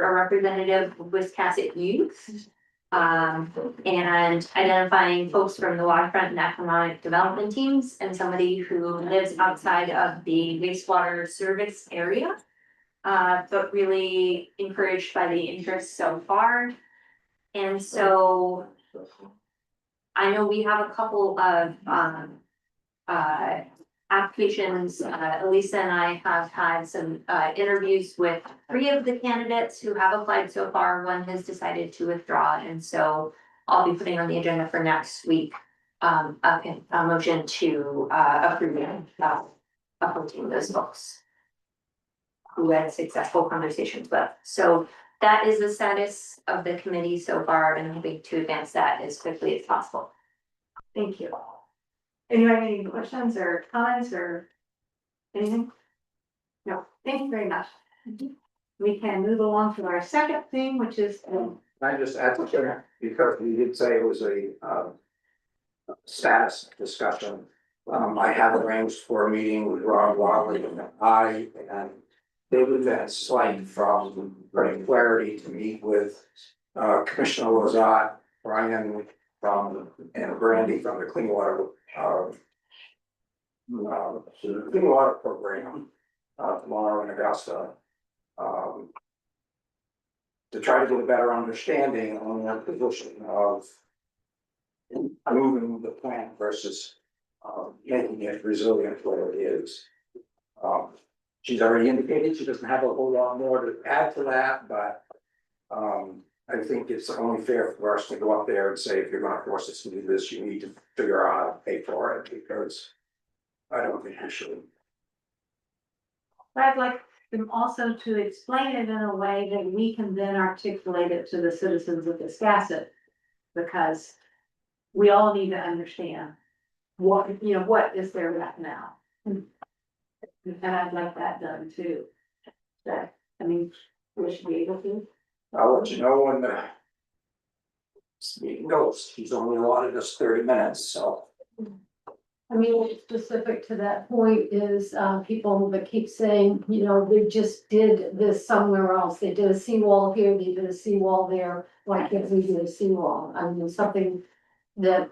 a representative of Wiscasset youth. And identifying folks from the waterfront and economic development teams and somebody who lives outside of the wastewater service area. But really encouraged by the interest so far. And so I know we have a couple of applications. Elisa and I have had some interviews with 3 of the candidates who have applied so far. One has decided to withdraw, and so I'll be putting on the agenda for next week a motion to approve appointing those folks who had successful conversations with. So that is the status of the committee so far, and I'm hoping to advance that as quickly as possible. Thank you. Anyone have any questions or comments or anything? No, thank you very much. We can move along to our second thing, which is. Can I just add something, because you did say it was a status discussion. I have arranged for a meeting with Ron Wiley and David Van Slyke from Bring Clarity to meet with Commissioner Lazat, Brian from, and Brandy from the Clean Water Clean Water Program tomorrow in Augusta. To try to get a better understanding on the position of moving the plant versus making it resilient where it is. She's already indicated she doesn't have a whole lot more to add to that, but I think it's only fair for us to go up there and say, if you're gonna force us to do this, you need to figure out how to pay for it, because I don't think we should. I'd like them also to explain it in a way that we can then articulate it to the citizens of Wiscasset. Because we all need to understand what is their rationale. And I'd like that done too. So, I mean, we should be able to. I'll let you know when the meeting goes. He's only allotted us 30 minutes, so. I mean, specific to that point is, people that keep saying, they just did this somewhere else. They did a seawall here, they did a seawall there. Why can't we do a seawall? I mean, something that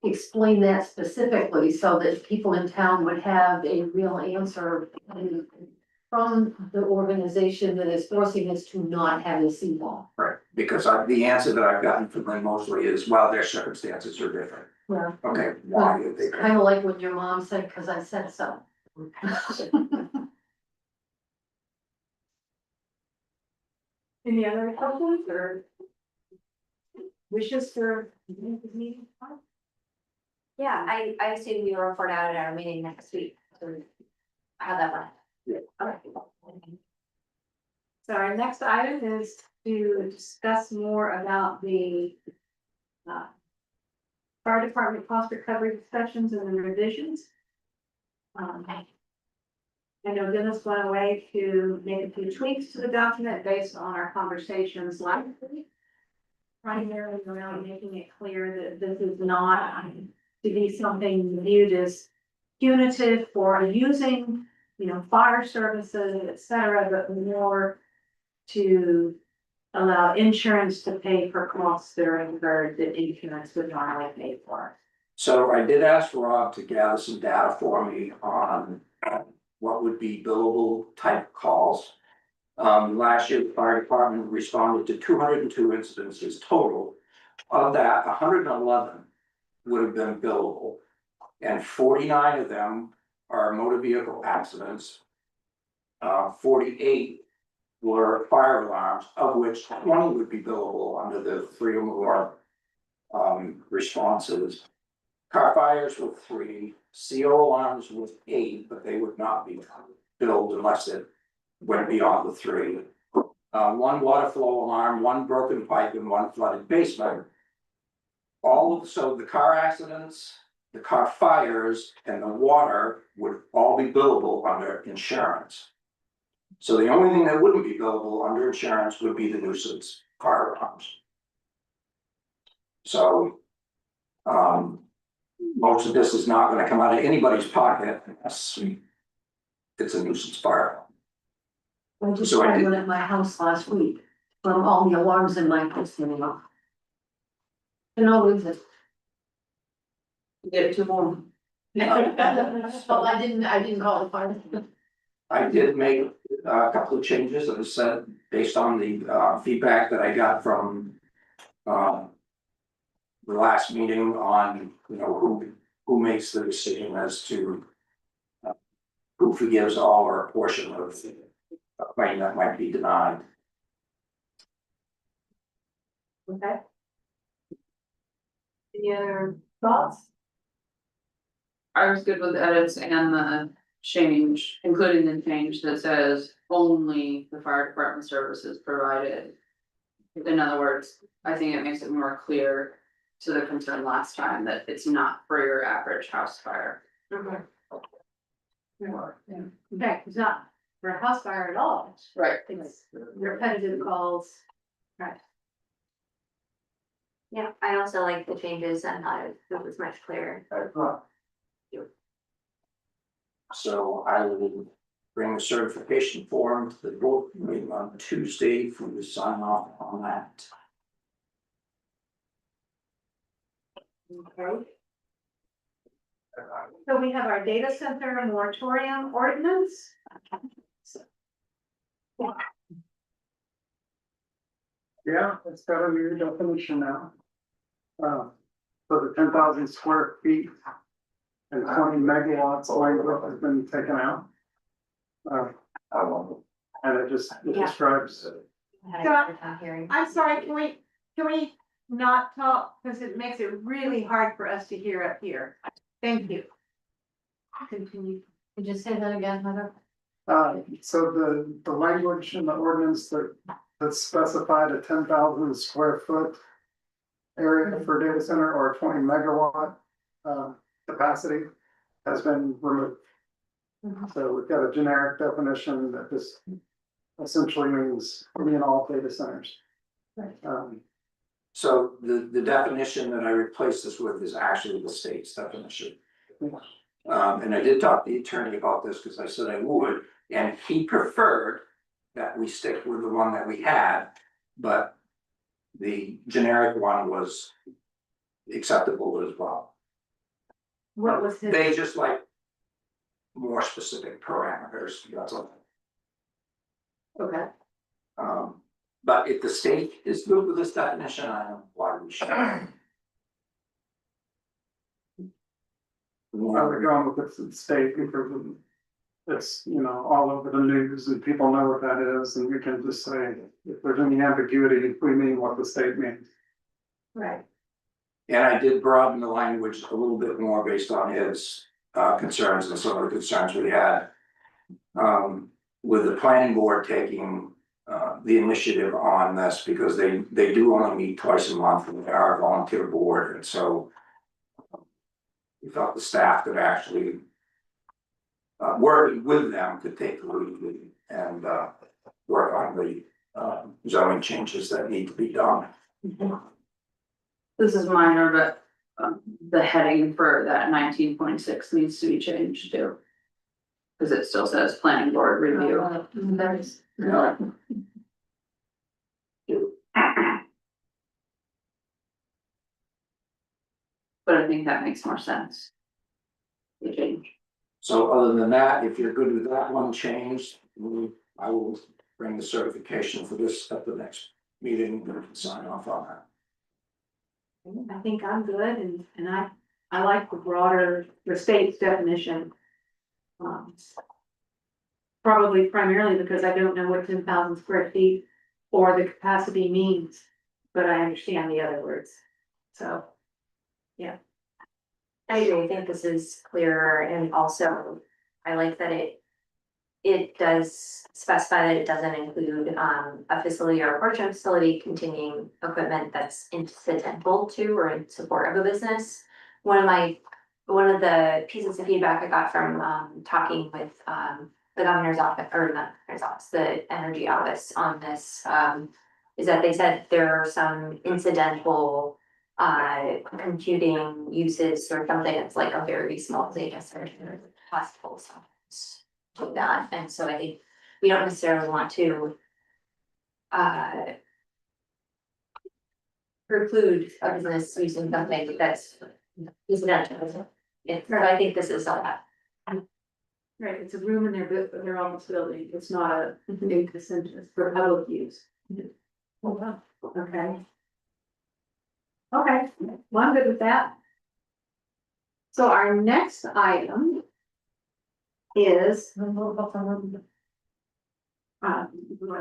explain that specifically so that people in town would have a real answer from the organization that is forcing us to not have a seawall. Right, because the answer that I've gotten from them mostly is, well, their circumstances are different. Yeah. Okay, why do they? Kind of like what your mom said, because I said so. Any other questions or wishes for the meeting? Yeah, I assume you'll report out at our meeting next week. So how that went. Yeah. Okay. So our next item is to discuss more about the fire department cost recovery discussions and the revisions. I know Dennis went away to make a few tweaks to the document based on our conversations last week. Primarily around making it clear that this is not to be something viewed as punitive for using, fire services, et cetera, but more to allow insurance to pay for costs that are incurred that insurance would normally pay for. So I did ask Rob to gather some data for me on what would be billable type calls. Last year, the fire department responded to 202 incidences total. Of that, 111 would have been billable, and 49 of them are motor vehicle accidents. 48 were fire alarms, of which 20 would be billable under the 3 or more responses. Car fires with 3, CO alarms with 8, but they would not be billed unless it went beyond the 3. 1 water flow alarm, 1 broken pipe, and 1 flooded basement. So the car accidents, the car fires, and the water would all be billable under insurance. So the only thing that wouldn't be billable under insurance would be the nuisance fire alarms. So most of this is not going to come out of anybody's pocket unless it's a nuisance fire. I just So I had did- one at my house last week. from all the alarms in my house anymore. And always, Get 2 more. well, I didn't call the fire. I did make a couple of changes, as I said, based on the feedback that I got from the last meeting on, you know, who makes the decision as to who forgives all or a portion of a claim that might be denied. Okay. Any other thoughts? I was good with the edits and the change, including the change that says only the fire department services provided. In other words, I think it makes it more clear to the concern last time that it's not for your average house fire. In fact, it's not for a house fire at all. Right. It's repetitive calls. Right. Yeah, I also like the changes and it was much clearer. So I will bring the certification form to the board meeting on Tuesday for you to sign off on that. Okay. So we have our data center moratorium ordinance. Yeah, it's got a new definition now. For the 10,000 square feet and 20 megawatts language has been taken out. And it Yeah. describes, Had a hard time hearing. I'm sorry, can we not talk, because it makes it really hard for us to hear up here. Thank you. Continue. Could you say that again, Heather? so the language in the ordinance that specified a 10,000 square foot area for data center or 20 megawatt capacity has been removed. So we've got a generic definition that just essentially means any and all data centers. So the definition that I replaced this with is actually the state's definition. And I did talk to the attorney about this because I said I would, and he preferred that we stick with the one that we had, but the generic one was acceptable as well. What was his? They just like more specific parameters, that's all. Okay. But if the state is good with this definition, I don't know why we should. We're going with the state because it's, you know, all over the news and people know what that is, and we can just say, if there's any ambiguity, we mean what the state means. Right. And I did broaden the language a little bit more based on his concerns and some of the concerns we had. With the planning board taking the initiative on this, because they do only meet twice a month and they are a volunteer board, and so. We thought the staff could actually work with them, could take the lead and work on the zoning changes that need to be done. This is minor, but the heading for that 19.6 needs to be changed too. Cause it still says planning board review. There's, But I think that makes more sense. The change. So other than that, if you're good with that one change, I will bring the certification for this at the next meeting and sign off on that. I think I'm good and I like the broader, the state's definition. Probably primarily because I don't know what 10,000 square feet or the capacity means, but I understand the other words. So, I agree, I think this is clearer and also I like that it does specify that it doesn't include a facility or a portion of facility containing equipment that's incidental to or in support of a business. One of the pieces of feedback I got from talking with the governor's office, or not the governor's office, the energy office on this, is that they said there are some incidental computing uses or something that's like a very small data center, possible sometimes do that, and so I think we don't necessarily want to preclude a business using something that's residential. Yeah, so I think this is all that. Right, it's a room in their office building, it's not a Mhm. big consent for public use. Oh, wow. Okay. Okay, well, I'm good with that. So our next item is, let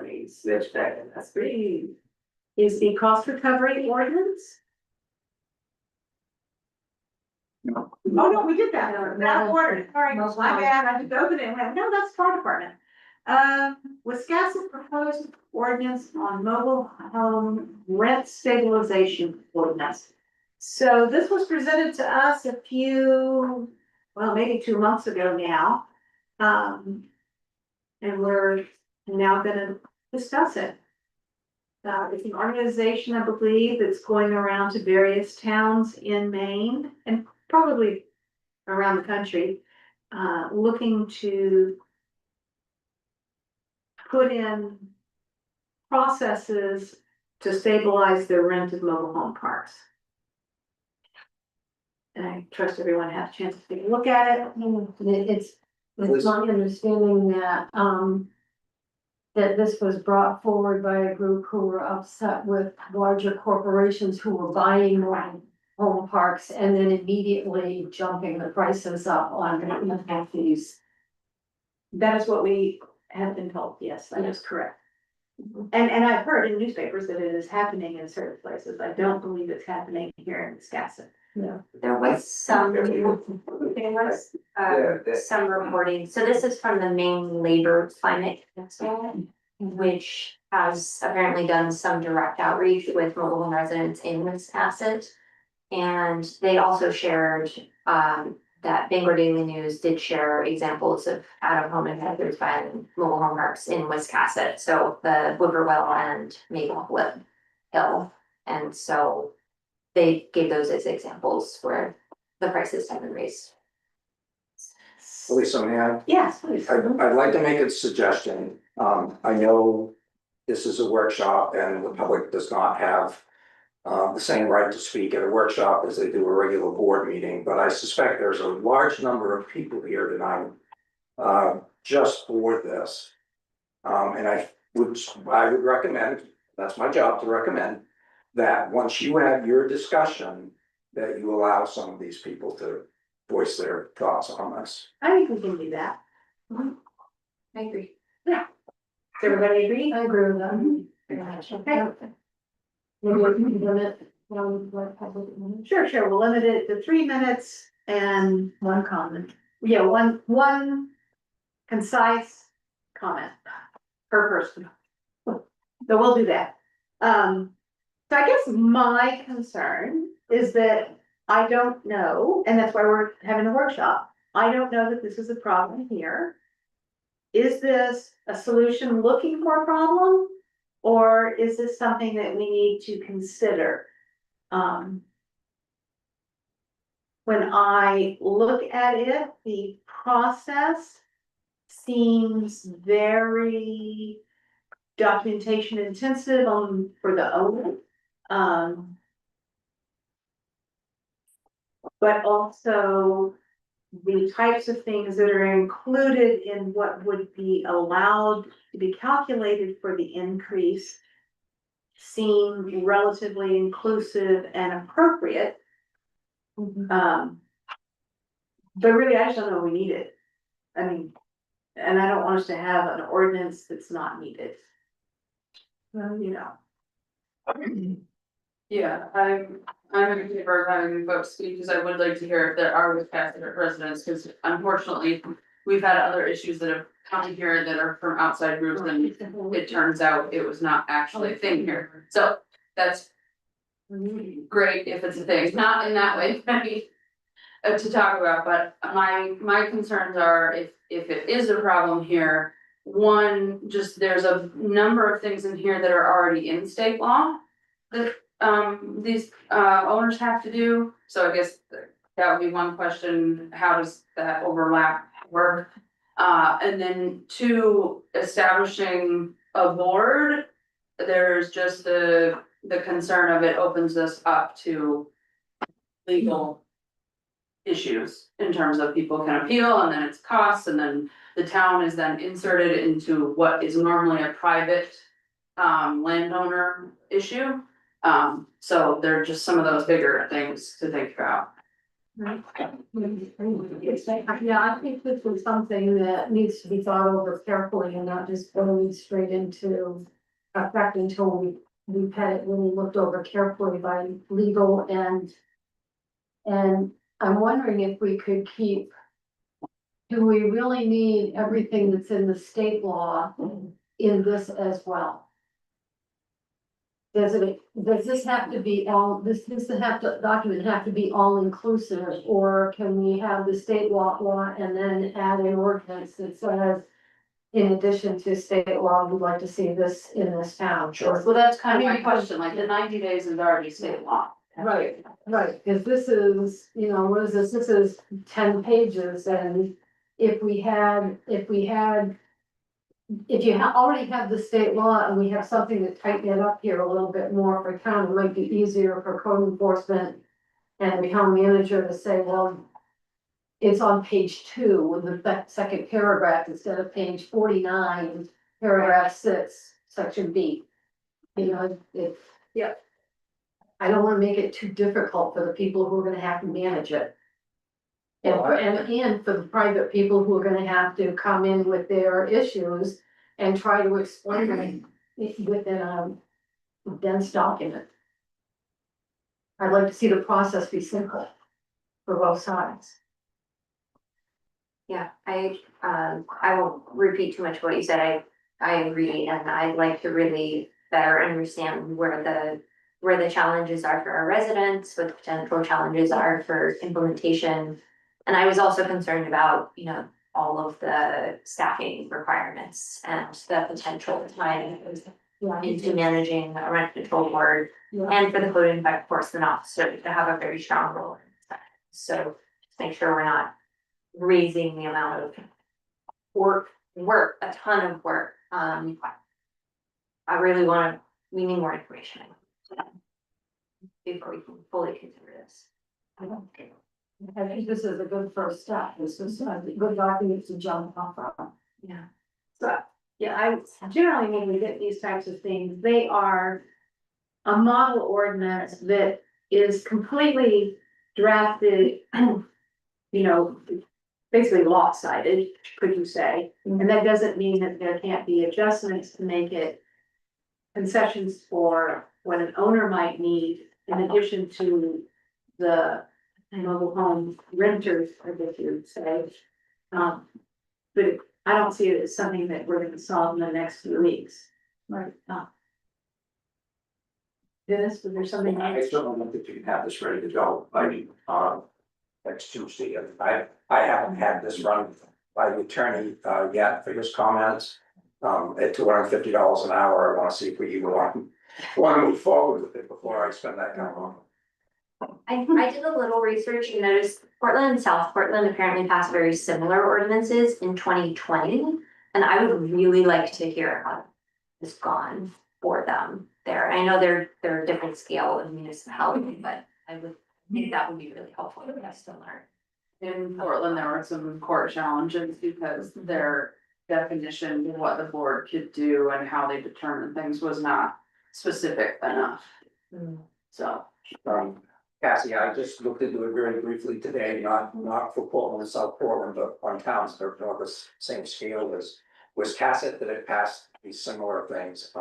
me switch back to that screen. Is the cost recovery ordinance? Oh, no, we did that, that order, all right, my bad, I just opened it and went, no, that's fire department. Wisconsin proposed ordinance on mobile home rent stabilization ordinance. So this was presented to us a few, well, maybe 2 months ago now. And we're now gonna discuss it. It's an organization, I believe, that's going around to various towns in Maine and probably around the country, looking to put in processes to stabilize their rented mobile home parks. And I trust everyone had a chance to take a look at it. It's my understanding that, that this was brought forward by a group who were upset with larger corporations who were buying more home parks and then immediately jumping the prices up on the fees. That is what we have been told, yes, that is correct. And I've heard in newspapers that it is happening in certain places, I don't believe it's happening here in Wisconsin. Yeah. There was some reporting, so this is from the Maine Labor Climate Council, which has apparently done some direct outreach with mobile home residents in Wisconsin. And they also shared, that Bangor Daily News did share examples of out-of-home investors buying mobile home parks in Wisconsin, so the Whippoorwill and Maple Lip Hill. And so they gave those as examples where the prices have been raised. Lisa, may I? Yes, please. I'd like to make a suggestion. I know this is a workshop and the public does not have the same right to speak at a workshop as they do a regular board meeting, but I suspect there's a large number of people here tonight just for this. And I would recommend, that's my job to recommend, that once you have your discussion, that you allow some of these people to voice their thoughts on this. I think we can do that. I agree. Does everybody agree? I agree with that. Okay. Maybe we can limit, like public minutes. Sure, we'll limit it to 3 minutes and, One comment. yeah, one concise comment per person. So we'll do that. So I guess my concern is that I don't know, and that's why we're having a workshop. I don't know that this is a problem here. Is this a solution looking for a problem? Or is this something that we need to consider? When I look at it, the process seems very documentation intensive for the owner. But also the types of things that are included in what would be allowed to be calculated for the increase seem relatively inclusive and appropriate. But really, I just don't know we need it. I mean, and I don't want us to have an ordinance that's not needed. You know. Yeah, I'm in favor of having folks speak, because I would like to hear if there are Wisconsin residents, because unfortunately, we've had other issues that have come here that are from outside groups, and it turns out it was not actually a thing here. So that's great if it's a thing, not in that way, to talk about, but my concerns are if it is a problem here. One, just there's a number of things in here that are already in state law that these owners have to do, so I guess that would be one question, how does that overlap work? And then two, establishing a board, there's just the the concern of it opens us up to legal issues in terms of people can appeal and then it's costs and then the town is then inserted into what is normally a private landowner issue. So there are just some of those bigger things to think about. Yeah, I think this is something that needs to be thought over carefully and not just going straight into effect until we've had it really looked over carefully by legal and I'm wondering if we could keep, do we really need everything that's in the state law in this as well? Does this have to be document have to be all inclusive, or can we have the state law and then add an ordinance that says, in addition to state law, we'd like to see this in this town? Sure. Well, that's kind of I my mean, question, like the 90 days is already state law. Right, because this is, what is this? This is 10 pages, and if you already have the state law and we have something to tighten it up here a little bit more for town, it might be easier for code enforcement and the town manager to say, well, it's on page 2 with the second paragraph instead of page 49, paragraph 6, section B. It's. Yep. I don't wanna make it too difficult for the people who are gonna have to manage it. And for the private people who are gonna have to come in with their issues and try to explain them within a dense document. I'd like to see the process be simple for both sides. Yeah, I won't repeat too much what you said, I agree, and I'd like to really better understand where the challenges are for our residents, what the potential challenges are for implementation. And I was also concerned about, all of the staffing requirements and the potential time into managing a rent control board. Yeah. And for the code enforcement officer to have a very strong role in that. So just make sure we're not raising the amount of work, a ton of work. We need more information before we can fully consider this. I think this is a good first step. This is a good document to jump off of. Yeah. So, yeah, I generally, when we get these types of things, they are a model ordinance that is completely drafted, basically lopsided, could you say? And that doesn't mean that there can't be adjustments to make it concessions for what an owner might need in addition to the mobile home renters, I guess you would say. But I don't see it as something that we're gonna solve in the next few weeks. Right. Dennis, was there something? I certainly don't think you can have this ready to go by, next Tuesday. I haven't had this run by the attorney, yet for his comments. At $250 an hour, I wanna see if we even wanna move forward with it before I spend that kind of money. I did a little research and noticed Portland and South Portland apparently passed very similar ordinances in 2020. And I would really like to hear how it's gone for them there. I know they're a different scale of municipality, but I would think that would be really helpful for us to learn. In Portland, there were some court challenges because their definition of what the board could do and how they determine things was not specific enough. So. Cassie, I just looked into it very briefly today, not for Portland and South Portland, but on towns that are of the same scale as Wiscasset, that it passed these similar things.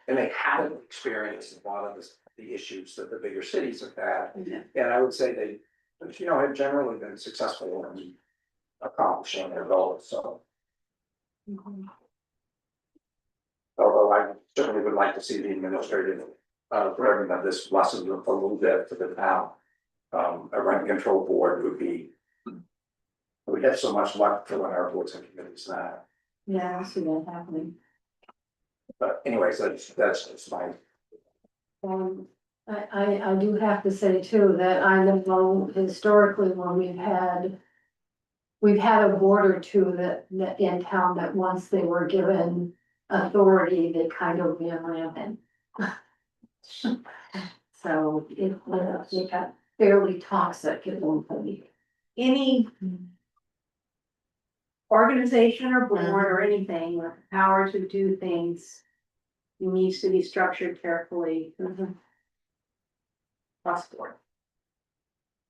And they haven't experienced a lot of the issues that the bigger cities have had. Yeah. And I would say they, have generally been successful in accomplishing their goals, so. Although I certainly would like to see the administrative burden of this lessened a little bit for the town. A rent control board would be. We have so much luck for when our boards and committees now, Yeah, I see that happening. but anyways, that's fine. I do have to say too, that I know historically when we've had a board or two that in town that once they were given authority, they kind of ran rampant. So It got fairly toxic at one point. any organization or board or anything with power to do things needs to be structured carefully. Across the board.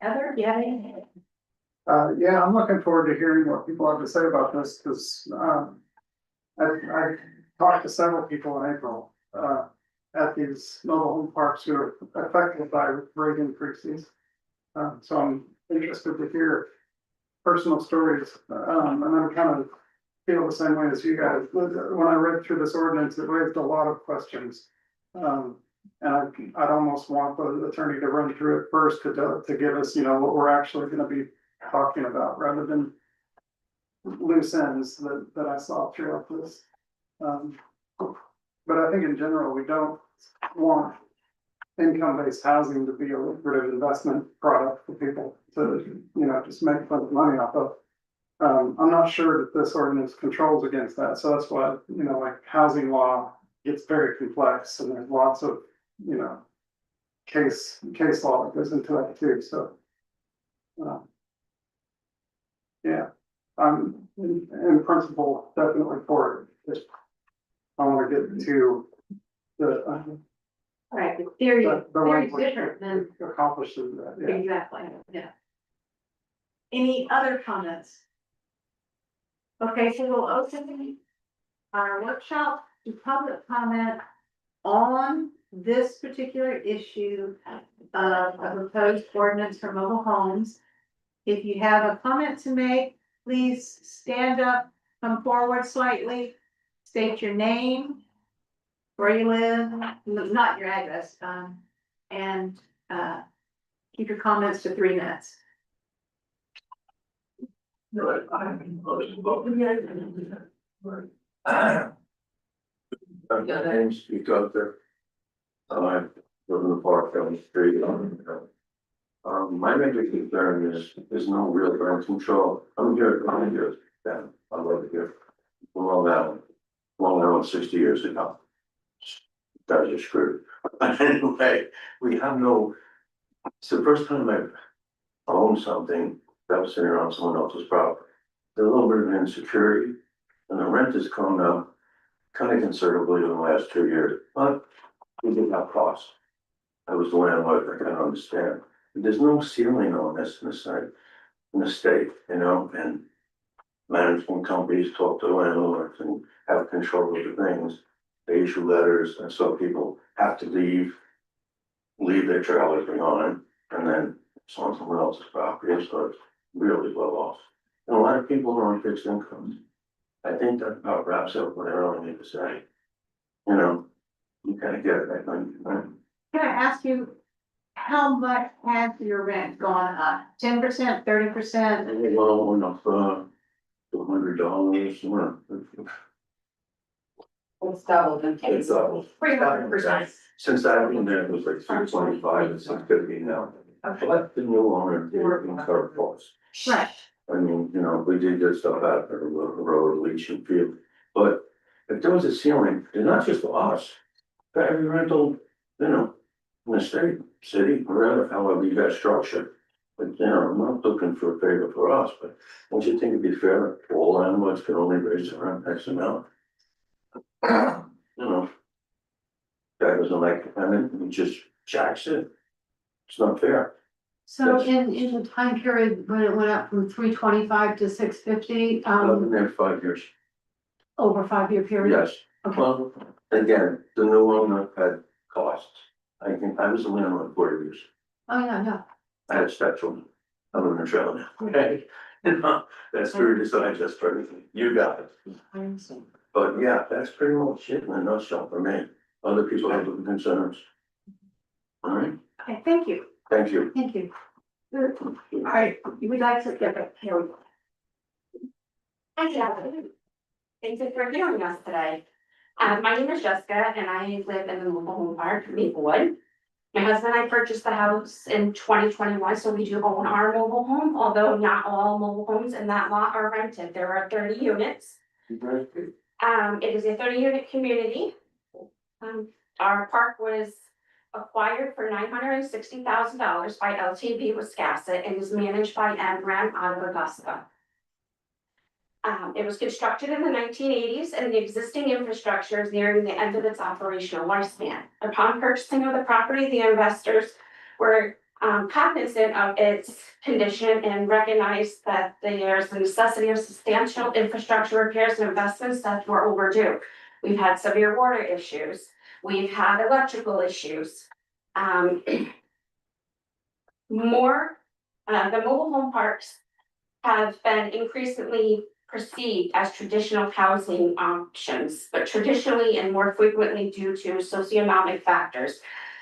Heather, do you have anything? Yeah, I'm looking forward to hearing what people have to say about this, because, I talked to several people in April, at these mobile home parks who are affected by rate increases. So I'm interested to hear personal stories, and I'm kind of feel the same way as you guys. When I read through this ordinance, it raised a lot of questions. And I'd almost want the attorney to run through it first to give us, what we're actually gonna be talking about, rather than loose ends that I saw throughout this. But I think in general, we don't want income-based housing to be a lucrative investment product for people to, just make a bunch of money off of. I'm not sure that this ordinance controls against that, so that's why, like housing law gets very complex, and there's lots of, case law that goes into that too, so. Yeah, I'm in principle definitely for it. Just, I wanna get to the, Right, the theory, the theory's language different than that accomplishes that, yeah. exactly, yeah. Any other comments? Okay, so we'll open our workshop to public comment on this particular issue of a proposed ordinance for mobile homes. If you have a comment to make, please stand up, come forward slightly, state your name, where you live, not your address, and, keep your comments to 3 minutes. I'm James, speak out there. I live in the park down the street. My major concern is no real rent control. I'm here 20 years, then I love it here. Long Island 60 years ago. Guys are screwed. But anyway, we have no, it's the first time I've owned something that was sitting around someone else's property. There's a little bit of insecurity, and the rent has come down kind of considerably in the last 2 years, but we did have costs. I was the landlord, I kind of understand. There's no ceiling on this in the state, and management companies talk to landlords and have control of the things. They issue letters, and so people have to leave their trailers behind, and then it's on someone else's property, so it's really well off. And a lot of people are on fixed incomes. I think that about wraps up what I really need to say. You kind of get it, I think. Can I ask you, how much has your rent gone up? 10%, 30%? Well, enough, $200, It's doubled in It's doubled. 300%. Since I've been there, it was like 325 and 650 now. But the new owner did incur costs. Right. I mean, we did get stuff out of the road, leach and field, but if there was a ceiling, and not just for us, for every rental, in the state, city, wherever, however you got structured. But, I'm not looking for a favor for us, but don't you think it'd be fair if all landlords could only raise the rent X amount? Guy doesn't like the tenant, he just jacks it. It's not fair. So Yes. in the time period when it went up from 325 to 650, I've been there 5 years. over a 5-year period? Yes, Okay. well, again, the new owner had costs. I was a landlord 40 years. Oh, yeah. I had spectrum. I live in a trailer now. Okay, that's true, besides just for everything. You got it. I understand. But yeah, that's pretty much it in a nutshell for me. Other people have different concerns. All right, Okay, thank you. thank you. Thank you. All right, you would like to get it, here we go. Hi, Jessica. Thank you for hearing us today. My name is Jessica and I live in the mobile home park, Maplewood. My husband and I purchased the house in 2021, so we do own our mobile home, although not all mobile homes in that lot are rented. There are 30 units. It is a 30-unit community. Our park was acquired for $960,000 by LTV Wiscasset and is managed by Amram out of Augusta. It was constructed in the 1980s and the existing infrastructure is nearing the end of its operational lifespan. Upon purchasing of the property, the investors were cognizant of its condition and recognized that there's the necessity of substantial infrastructure repairs and investments that were overdue. We've had severe water issues. We've had electrical issues. The mobile home parks have been increasingly perceived as traditional housing options, but traditionally and more frequently due to socioeconomic factors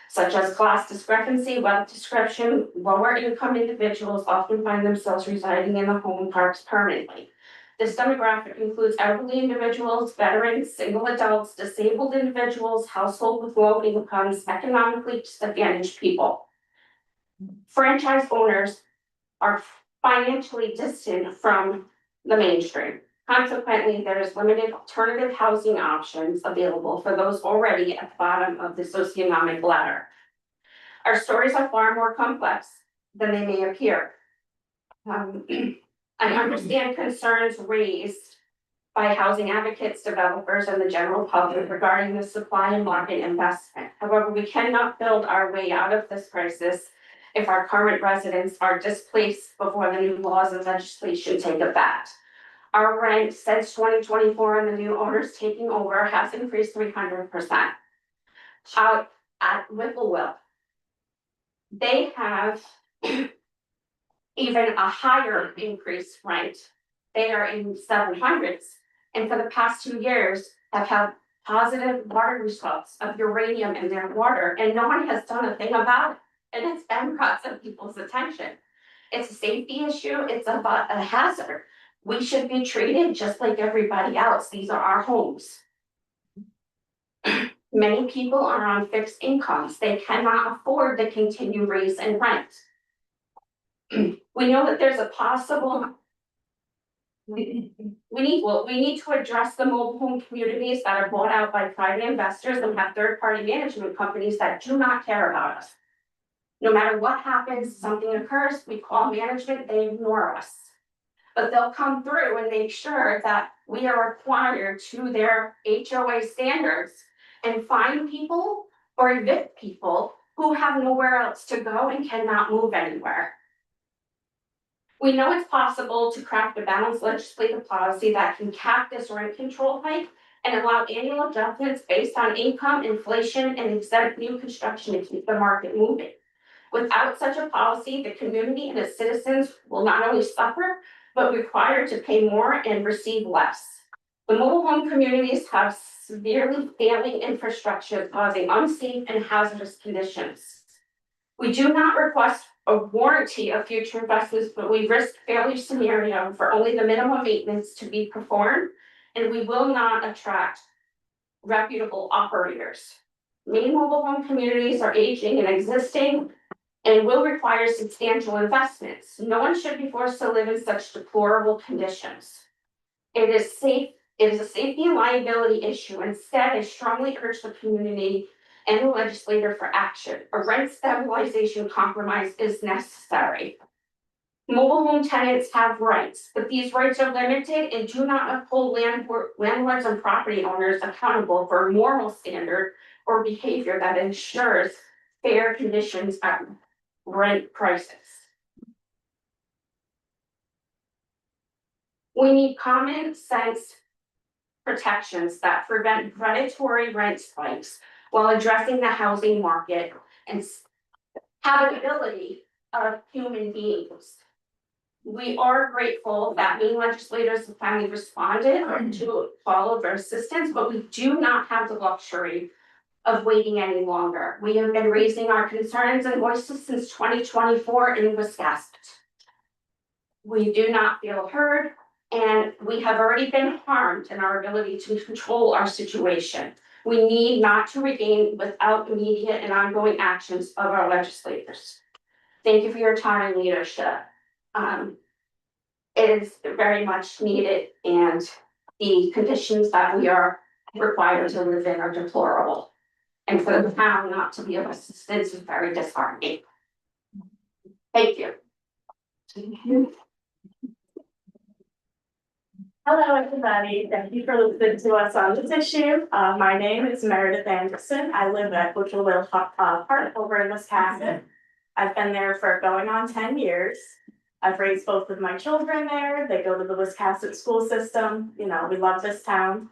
such as class discrepancy, wealth description, lower income individuals often find themselves residing in the home parks permanently. This demographic includes elderly individuals, veterans, single adults, disabled individuals, households with low incomes, economically disadvantaged people. Franchise owners are financially distant from the mainstream. Consequently, there is limited alternative housing options available for those already at the bottom of the socioeconomic ladder. Our stories are far more complex than they may appear. I understand concerns raised by housing advocates, developers, and the general public regarding the supply and market investment. However, we cannot build our way out of this crisis if our current residents are displaced before the new laws and legislation take effect. Our rent since 2024 and the new owners taking over has increased 300%. Out at Whipplewell, they have even a higher increased rent. They are in 700s, and for the past 2 years have had positive water results of uranium in their water, and no one has done a thing about it. And it's been brought to people's attention. It's a safety issue, it's a hazard. We should be treated just like everybody else. These are our homes. Many people are on fixed incomes. They cannot afford to continue raising rent. We know that there's a possible. We need to address the mobile home communities that are bought out by private investors and have third-party management companies that do not care about us. No matter what happens, something occurs, we call management, they ignore us. But they'll come through and make sure that we are required to their HOA standards and find people or evict people who have nowhere else to go and cannot move anywhere. We know it's possible to craft a balanced legislative policy that can cap this rent control hike and allow annual adjustments based on income, inflation, and exempt new construction to keep the market moving. Without such a policy, the community and its citizens will not only suffer, but required to pay more and receive less. The mobile home communities have severely failing infrastructure causing unsafe and hazardous conditions. We do not request a warranty of future investments, but we risk failure scenario for only the minimum maintenance to be performed, and we will not attract reputable operators. Many mobile home communities are aging and existing and will require substantial investments. No one should be forced to live in such deplorable conditions. It is a safety and liability issue. Instead, I strongly urge the community and the legislator for action. A rent stabilization compromise is necessary. Mobile home tenants have rights, but these rights are limited and do not uphold landlords and property owners accountable for a moral standard or behavior that ensures fair conditions at rent prices. We need common sense protections that prevent predatory rent spikes while addressing the housing market and habitability of human beings. We are grateful that many legislators have finally responded to all of our assistance, but we do not have the luxury of waiting any longer. We have been raising our concerns and voices since 2024 in Wisconsin. We do not feel heard, and we have already been harmed in our ability to control our situation. We need not to regain without immediate and ongoing actions of our legislators. Thank you for your time and leadership. It is very much needed, and the conditions that we are required to live in are deplorable. And for the town not to be of assistance is very disheartening. Thank you. Hello, everybody. Thank you for listening to us on this issue. My name is Meredith Anderson. I live at Butcher Will Park over in Wisconsin. I've been there for going on 10 years. I've raised both of my children there. They go to the Wisconsin school system. You know, we love this town.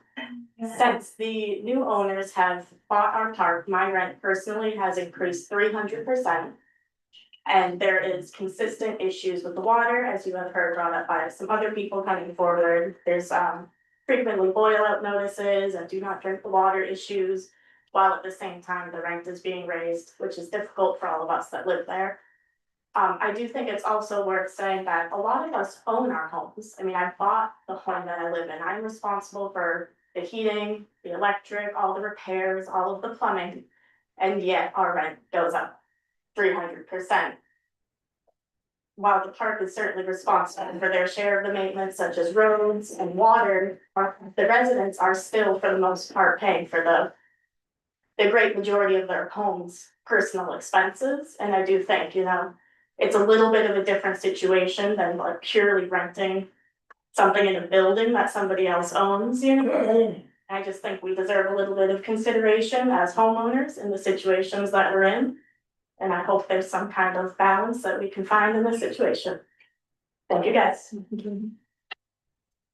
Since the new owners have bought our park, my rent personally has increased 300%. And there is consistent issues with the water, as you have heard brought up by some other people coming forward. There's frequently boil out notices and do not drink the water issues, while at the same time the rent is being raised, which is difficult for all of us that live there. I do think it's also worth saying that a lot of us own our homes. I mean, I bought the home that I live in. I'm responsible for the heating, the electric, all the repairs, all of the plumbing, and yet our rent goes up 300%. While the park is certainly responsible for their share of the maintenance, such as roads and water, the residents are still, for the most part, paying for the great majority of their homes' personal expenses. And I do think, you know, it's a little bit of a different situation than like purely renting something in a building that somebody else owns, you know? I just think we deserve a little bit of consideration as homeowners in the situations that we're in. And I hope there's some kind of balance that we can find in this situation. Thank you, guys.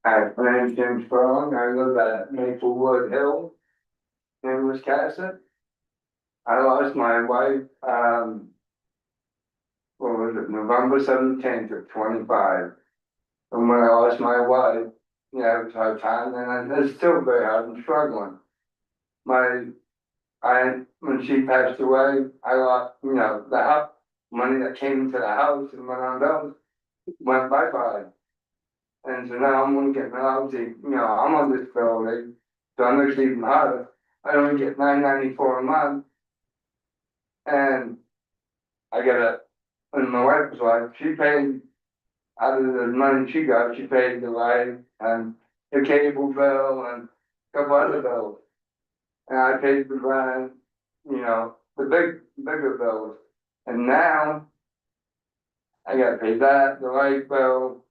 Hi, my name's Jim Strong. I live at Maplewood Hill in Wisconsin. I lost my wife, what was it, November 17th of 25. And when I lost my wife, yeah, it was a hard time, and it's still very hard. I'm struggling. When she passed away, I lost, you know, the house, money that came into the house and went on those went bye-bye. And so now I'm gonna get my housing, you know, I'm on disability, so I'm gonna even harder. I only get $9.94 a month. And I and my wife's wife, she paid, out of the money she got, she paid the light and the cable bill and a couple other bills. And I paid the rent, you know, the bigger bills. And now I gotta pay that, the light bill.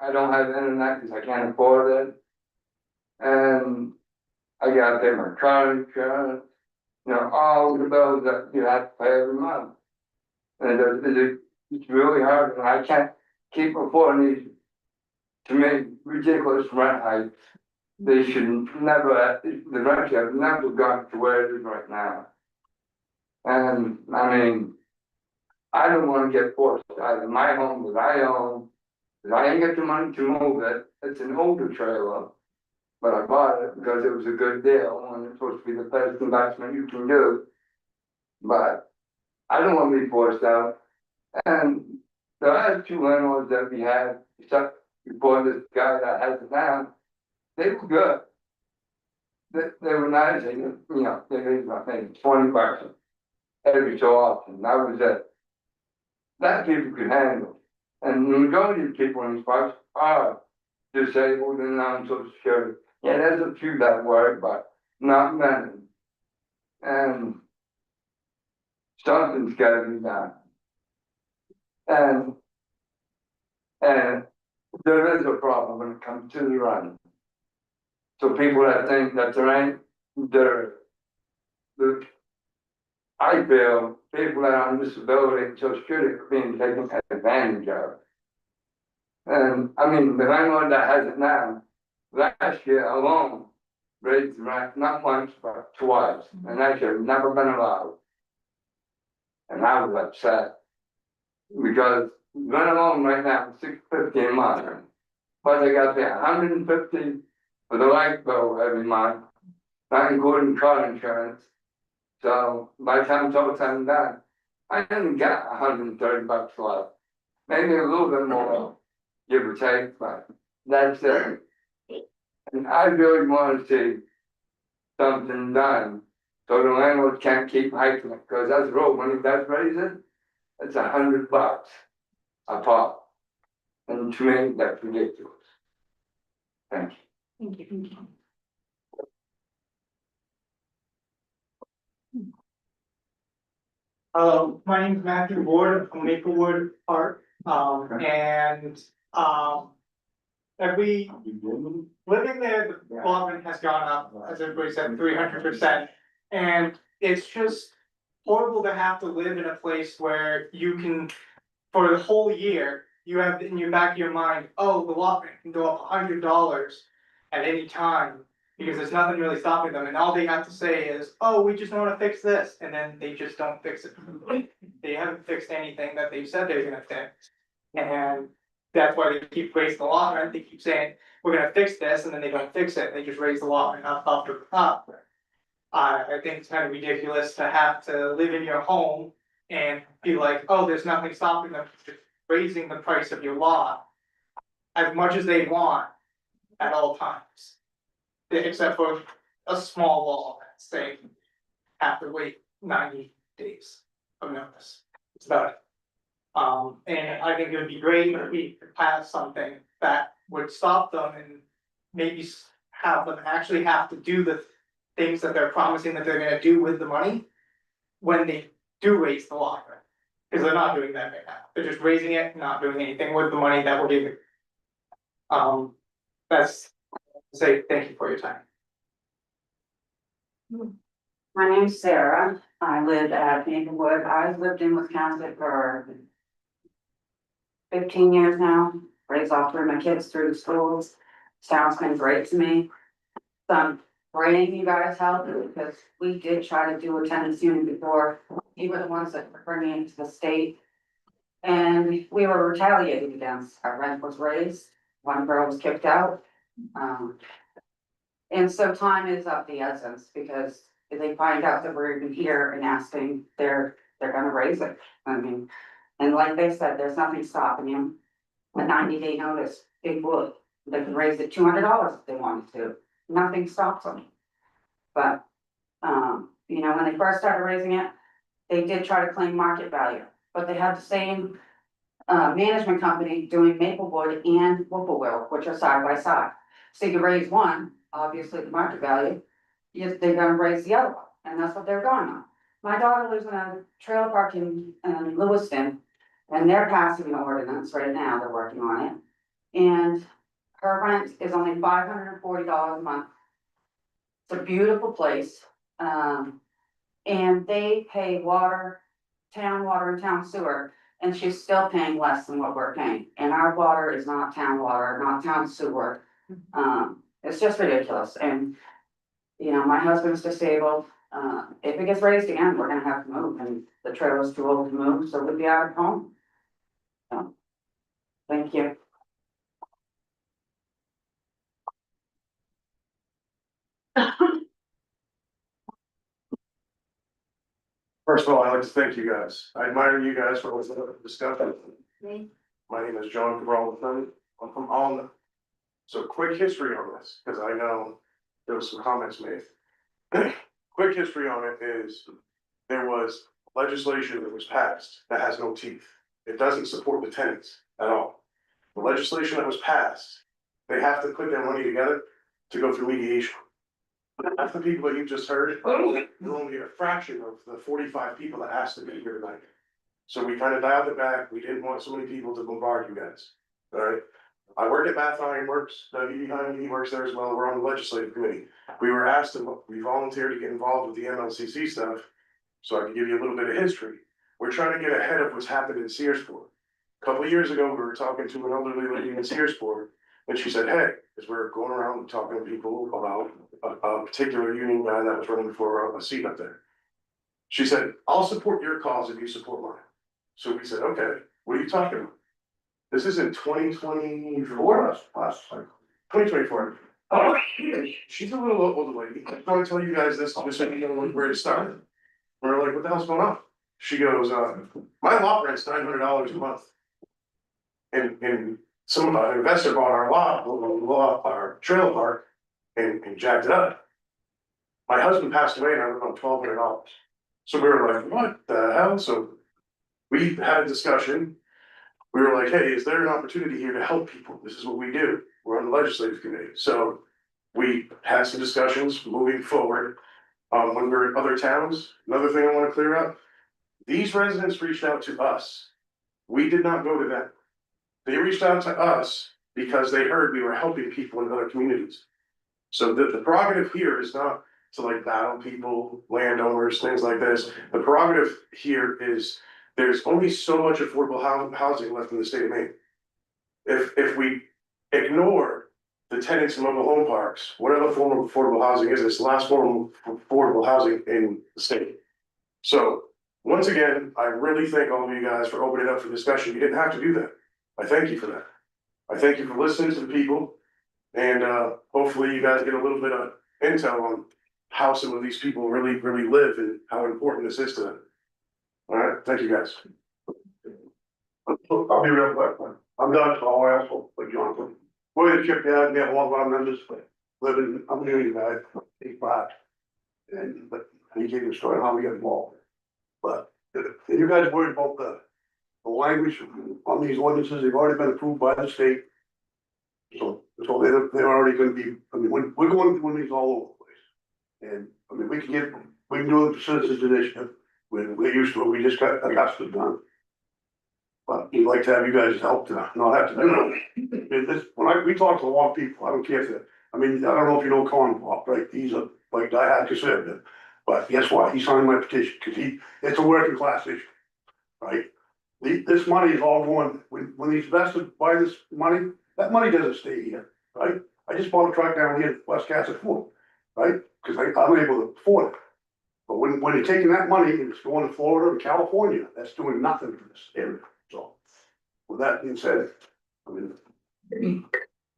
I don't have internet because I can't afford it. And I gotta pay my car insurance, you know, all the bills that you have to pay every month. And it's really hard, and I can't keep affording these, to me, ridiculous rent hikes. They should never, the rent have never gone to where it is right now. And I mean, I don't wanna get forced out of my home that I own, cause I ain't got the money to move it. It's an older trailer. But I bought it because it was a good deal, and it's supposed to be the best investment you can do. But I don't wanna be forced out. And the last two landlords that we had, except before this guy that has it now, they were good. They were nice, and, you know, they raised my thing, $20 every so often, that was it. That people could handle. And the majority of people in these parks are disabled and on social security. Yeah, there's a few that work, but not many. And something's gotta be done. And there is a problem when it comes to the run. So people that think that there ain't, I feel people that are on disability and social security are being taken advantage of. And I mean, the landlord that has it now, last year alone, raised the rent not once, but twice, and that should have never been allowed. And I was upset, because rent alone right now is $650 a month. But I got the $150 for the light bill every month, not including car insurance. So by the time it's all said and done, I didn't get $130 left. Maybe a little bit more, give or take, but that's it. And I really want to see something done, so the landlord can't keep hiking it, because that's the road, when he does raise it, it's $100 a pop. And to me, that's ridiculous. Thank you. Thank you. My name is Matthew Ward from Maplewood Park, every, living there, the development has gone up, as everybody said, 300%. And it's just horrible to have to live in a place where you can, for the whole year, you have in your back of your mind, oh, the lot rent can go up $100 at any time. Because there's nothing really stopping them, and all they have to say is, oh, we just wanna fix this, and then they just don't fix it. They haven't fixed anything that they've said they're gonna fix. And that's why they keep raising the lot rent, they keep saying, we're gonna fix this, and then they don't fix it, they just raise the lot rent up. I think it's kind of ridiculous to have to live in your home and be like, oh, there's nothing stopping them from just raising the price of your lot. As much as they want at all times. Except for a small law that say have to wait 90 days of notice. It's about it. And I think it would be great if we could pass something that would stop them and maybe have them actually have to do the things that they're promising that they're gonna do with the money when they do raise the lot rent. Because they're not doing that right now. They're just raising it, not doing anything with the money that we're giving. That's say thank you for your time. My name's Sarah. I live at Maplewood. I've lived in Wisconsin for 15 years now. Raised all three of my kids through the schools. Town's been great to me. So I'm praying you guys help because we did try to do a tenants union before. You were the ones that were bringing it to the state. And we were retaliated against. Our rent was raised. One girl was kicked out. And so time is of the essence because if they find out that we're even here and asking, they're gonna raise it. I mean, and like they said, there's nothing stopping them. A 90-day notice, they would. They can raise it $200 if they wanted to. Nothing stops them. But, you know, when they first started raising it, they did try to claim market value, but they had the same management company doing Maplewood and Whipplewell, which are side by side. So you raise one, obviously the market value, yes, they're gonna raise the other one, and that's what they're going on. My daughter lives in a trailer park in Lewiston, and they're passing an ordinance right now, they're working on it. And her rent is only $540 a month. It's a beautiful place, and they pay water, town water and town sewer, and she's still paying less than what we're paying. And our water is not town water, not town sewer. It's just ridiculous, and you know, my husband's disabled. If it gets raised again, we're gonna have to move, and the trailer's too old to move, so we'll be out of home. So, thank you. First of all, I'd like to thank you guys. I admire you guys for listening to the discussion. My name is John Cabral. I'm from Alna. So quick history on this, because I know there was some comments made. Quick history on it is there was legislation that was passed that has no teeth. It doesn't support the tenants at all. The legislation that was passed, they have to put their money together to go through mediation. Half the people that you just heard, you're only a fraction of the 45 people that asked to be here tonight. So we kind of dialed it back. We didn't want so many people to bombard you guys. All right. I work at Bath Iron Works. W behind me works there as well. We're on the legislative committee. We were asked to, we volunteered to get involved with the MLCC stuff. So I can give you a little bit of history. We're trying to get ahead of what's happened in Searsport. A couple of years ago, we were talking to an elderly lady in Searsport, and she said, hey, as we're going around talking to people about a particular union guy that was running for a seat up there. She said, I'll support your cause if you support mine. So we said, okay, what are you talking about? This is in 2024? 2024. She's a little older lady. I'm gonna tell you guys this, just so you know where to start. We're like, what the hell's going on? She goes, my lot rent's $900 a month. And some investor bought our lot, our trailer park, and jacked it up. My husband passed away and I lived on $1,200. So we were like, what the hell? So we had a discussion. We were like, hey, is there an opportunity here to help people? This is what we do. We're on the legislative committee. So we had some discussions moving forward. When we're in other towns, another thing I want to clear up, These residents reached out to us. We did not go to them. They reached out to us because they heard we were helping people in other communities. So the prerogative here is not to like battle people, landowners, things like this. The prerogative here is there's only so much affordable housing left in the state of Maine. If we ignore the tenants in mobile home parks, whatever form of affordable housing is, it's the last form of affordable housing in the state. So once again, I really thank all of you guys for opening up for discussion. You didn't have to do that. I thank you for that. I thank you for listening to the people. And hopefully you guys get a little bit of intel on how some of these people really live and how important this is to them. All right, thank you guys. I'll be real quick, man. I'm done, so I'll ask for Jonathan. We're the chip yard, we have one of our members living, I'm a community guy, Big Park. And, but he gave me a story on how we got involved. But if you guys worried about the language on these ordinances, they've already been approved by the state. So they're already gonna be, I mean, we're going through these all over the place. And, I mean, we can do it for citizens initiative, we're used to it, we just got accustomed to it. But we'd like to have you guys help to not have to do it. We talk to a lot of people, I don't care if I mean, I don't know if you know Con Pop, right? He's a like diehard conservative. But guess what? He signed my petition because it's a working class issue, right? This money is all going, when these investors buy this money, that money doesn't stay here, right? I just bought a truck down here at West Castle Ford, right? Because I'm able to afford it. But when you're taking that money and it's going to Florida and California, that's doing nothing for this area. So with that being said, I mean,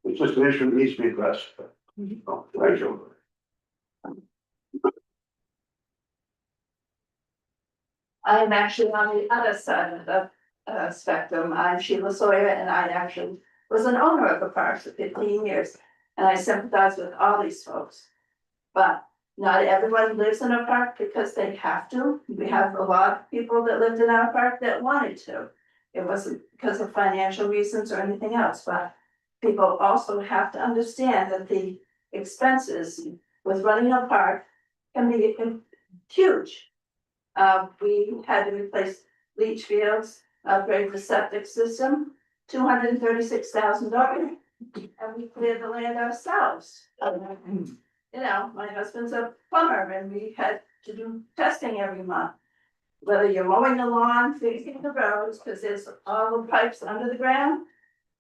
it's just an issue that needs to be addressed. So, thank you. I'm actually on the other side of the spectrum. I'm Sheila Sawyer, and I actually was an owner of the parks for 15 years. And I sympathize with all these folks. But not everyone lives in a park because they have to. We have a lot of people that lived in our park that wanted to. It wasn't because of financial reasons or anything else, but people also have to understand that the expenses with running a park can be huge. We had to replace leach fields, upgrade the septic system, $236,000. And we cleared the land ourselves. You know, my husband's a plumber and we had to do testing every month. Whether you're mowing the lawn, fixing the roads, because there's all the pipes under the ground.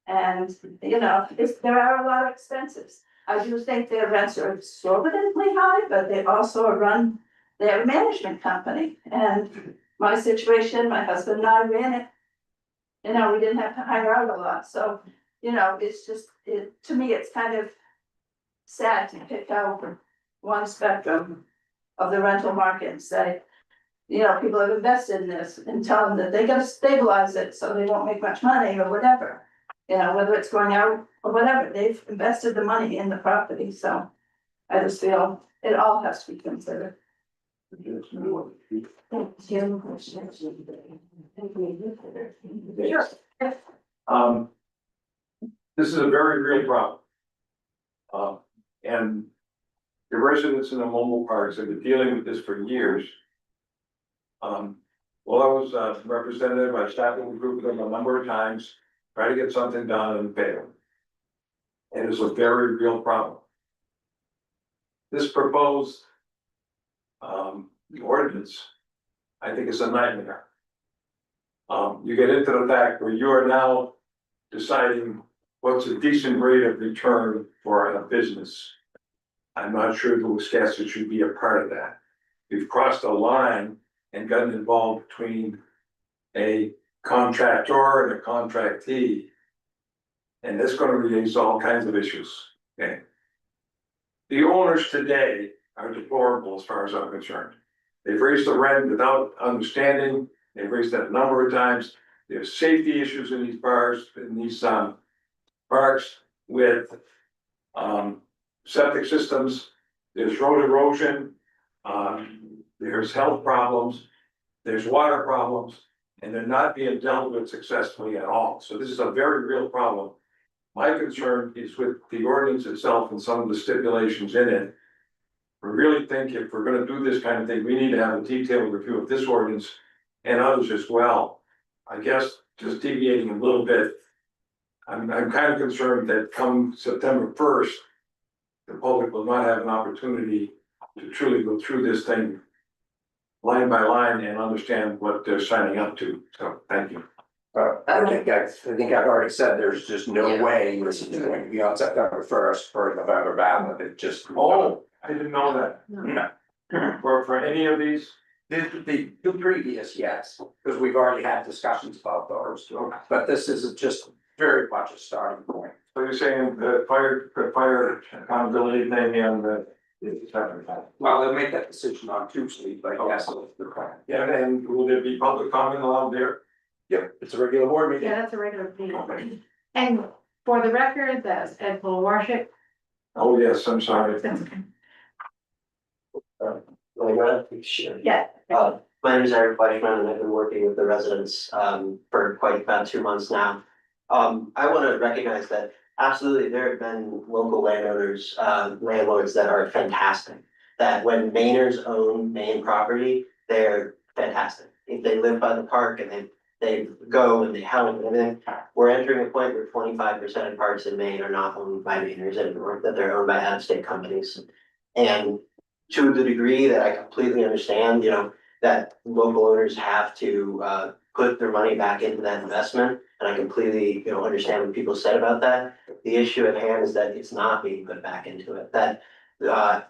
And, you know, there are a lot of expenses. I do think their rents are exorbitantly high, but they also run their management company. And my situation, my husband and I ran it. You know, we didn't have to hire out a lot. So, you know, it's just, to me, it's kind of sad to pick out one spectrum of the rental market and say, you know, people have invested in this and tell them that they gotta stabilize it so they won't make much money or whatever. You know, whether it's going out or whatever, they've invested the money in the property, so I just feel it all has to be considered. Sure. This is a very real problem. And the residents in the mobile parks have been dealing with this for years. Well, I was a representative, I sat in the group with them a number of times, try to get something done and failed. And it's a very real problem. This proposed ordinance, I think is a nightmare. You get into the fact where you are now deciding what's a decent rate of return for a business. I'm not sure the Wiscasset should be a part of that. We've crossed a line and gotten involved between a contractor and a contractee. And that's gonna raise all kinds of issues, okay? The owners today are deplorable as far as I'm concerned. They've raised the rent without understanding, they've raised that a number of times. There's safety issues in these bars, in these parks with septic systems, there's road erosion, there's health problems, there's water problems, and they're not being dealt with successfully at all. So this is a very real problem. My concern is with the ordinance itself and some of the stipulations in it. We really think if we're gonna do this kind of thing, we need to have a detailed review of this ordinance and others as well. I guess just deviating a little bit. I'm kind of concerned that come September first, the public will not have an opportunity to truly go through this thing line by line and understand what they're signing up to. So, thank you. I think I've already said there's just no way this is going to be on September first for November ballot. It just. Oh, I didn't know that. No. For any of these? The two previous, yes, because we've already had discussions about those, but this is just very much a starting point. So you're saying the fire accountability thing and the. Well, they'll make that decision on Tuesday, but yes, it's the plan. Yeah, and will there be public comment allowed there? Yep, it's a regular board meeting. Yeah, that's a regular meeting. Okay. And for the record, that's Ed Paul Oh, yes, I'm sorry. Sure. Yeah. My name is Eric Fleischman and I've been working with the residents for quite about 2 months now. I want to recognize that absolutely there have been local landowners, landlords that are fantastic. That when Mainers own Maine property, they're fantastic. If they live by the park and they go and they help and everything. We're entering a point where 25% of parks in Maine are not owned by Mainers anymore, that they're owned by out-of-state companies. And to the degree that I completely understand, that local owners have to put their money back into that investment. And I completely, understand what people said about that. The issue at hand is that it's not being put back into it. That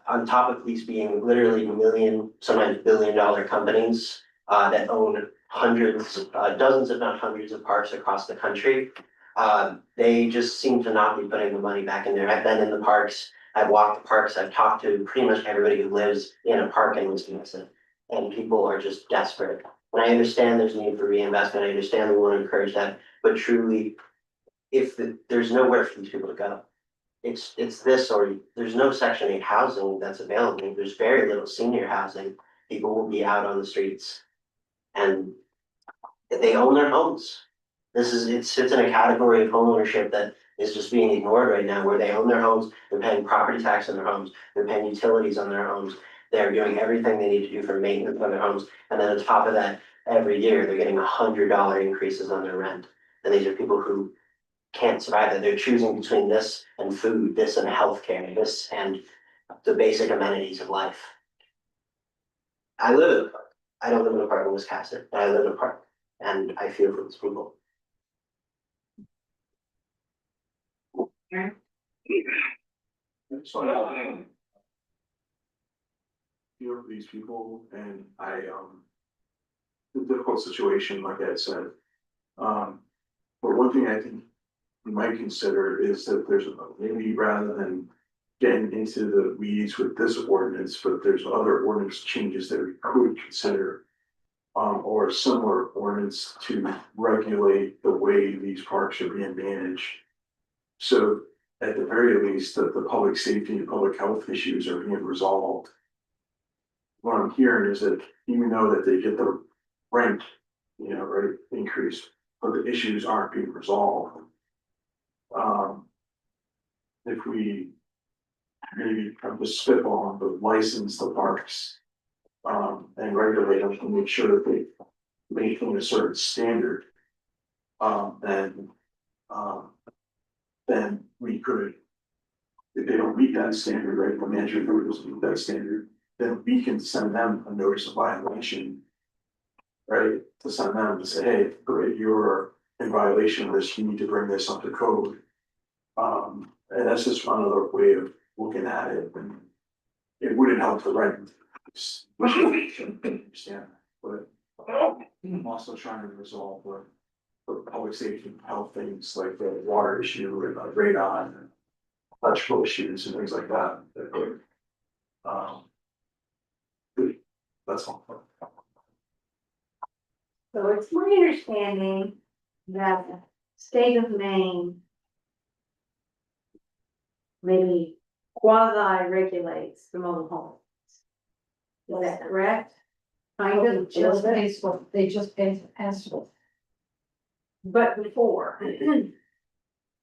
on top of these being literally million, sometimes billion-dollar companies that own hundreds, dozens if not hundreds of parks across the country, they just seem to not be putting the money back in there. I've been in the parks, I've walked the parks, I've talked to pretty much everybody who lives in a park in Wisconsin. And people are just desperate. And I understand there's a need for reinvestment, I understand we want to encourage that, but truly, there's nowhere for these people to go. It's this, or there's no Section 8 housing that's available, there's very little senior housing, people will be out on the streets. And they own their homes. It sits in a category of homeownership that is just being ignored right now, where they own their homes, they're paying property tax on their homes, they're paying utilities on their homes. They're doing everything they need to do for maintenance on their homes, and then on top of that, every year they're getting $100 increases on their rent. And these are people who can't survive that. They're choosing between this and food, this and healthcare, this and the basic amenities of life. I live in a park. I don't live in a park in Wisconsin, but I live in a park, and I feel for these people. Few of these people and the difficult situation, like I said. But one thing I think we might consider is that there's maybe rather than getting into the weeds with this ordinance, but there's other ordinance changes that we could consider. Or a similar ordinance to regulate the way these parks are being managed. So at the very least, that the public safety and public health issues are being resolved. What I'm hearing is that even though that they get the rent, rate increase, but the issues aren't being resolved. If we maybe come to spitball but license the parks, and regulate them to make sure that they maintain a certain standard, then we could, if they don't meet that standard, right, the manager doesn't meet that standard, then we can send them a notice of violation. Right, to send them to say, hey, great, you're in violation of this, you need to bring this up to code. And that's just one other way of looking at it, and it wouldn't help the rent. Understand, but I'm also trying to resolve the public safety and health things like the water issue and radon and electrical issues and things like that. That's all. So it's my understanding that the state of Maine maybe quasi regulates the mobile homes. Is that correct? Kind of, Just peaceful, they just passed it. but before,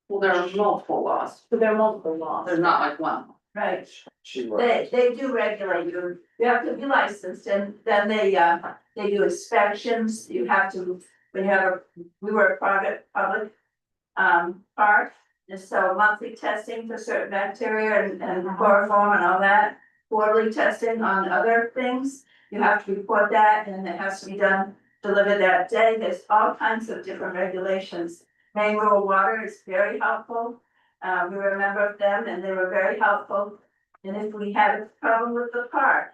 Well, there are multiple laws, so there are multiple laws. there's not like one. Right, She was. they do regulate you, you have to be licensed, and then they do inspections, you have to, when you have a, we were a private, public. Park, and so monthly testing for certain bacteria and chloroform and all that. Quarterly testing on other things, you have to report that, and it has to be done, delivered that day, there's all kinds of different regulations. Maine Rural Water is very helpful, we were a member of them, and they were very helpful. And if we had a problem with the park,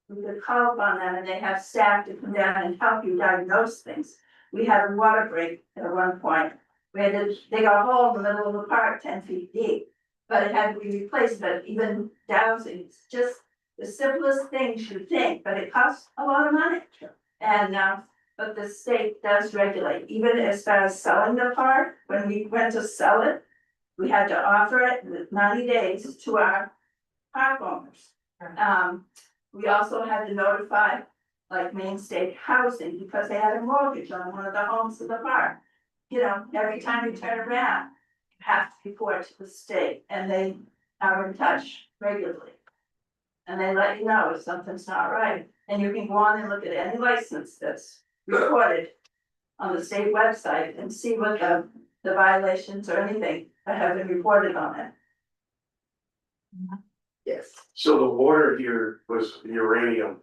we could call upon them, and they have staff to come down and help you diagnose things. We had a water break at one point, we had to dig a hole in the middle of the park 10 feet deep, but it had to be replaced, but even dowsing, it's just the simplest things you think, but it costs a lot of money. And, but the state does regulate, even as far as selling the park, when we went to sell it, we had to offer it with 90 days to our park owners. We also had to notify, like Maine State Housing, because they had a mortgage on one of the homes in the park. You know, every time you turn around, you have to report to the state, and they are in touch regularly. And they let you know if something's not right, and you can go on and look at any license that's recorded on the state website and see what the violations or anything that have been reported on it. Yes. So the water here was uranium,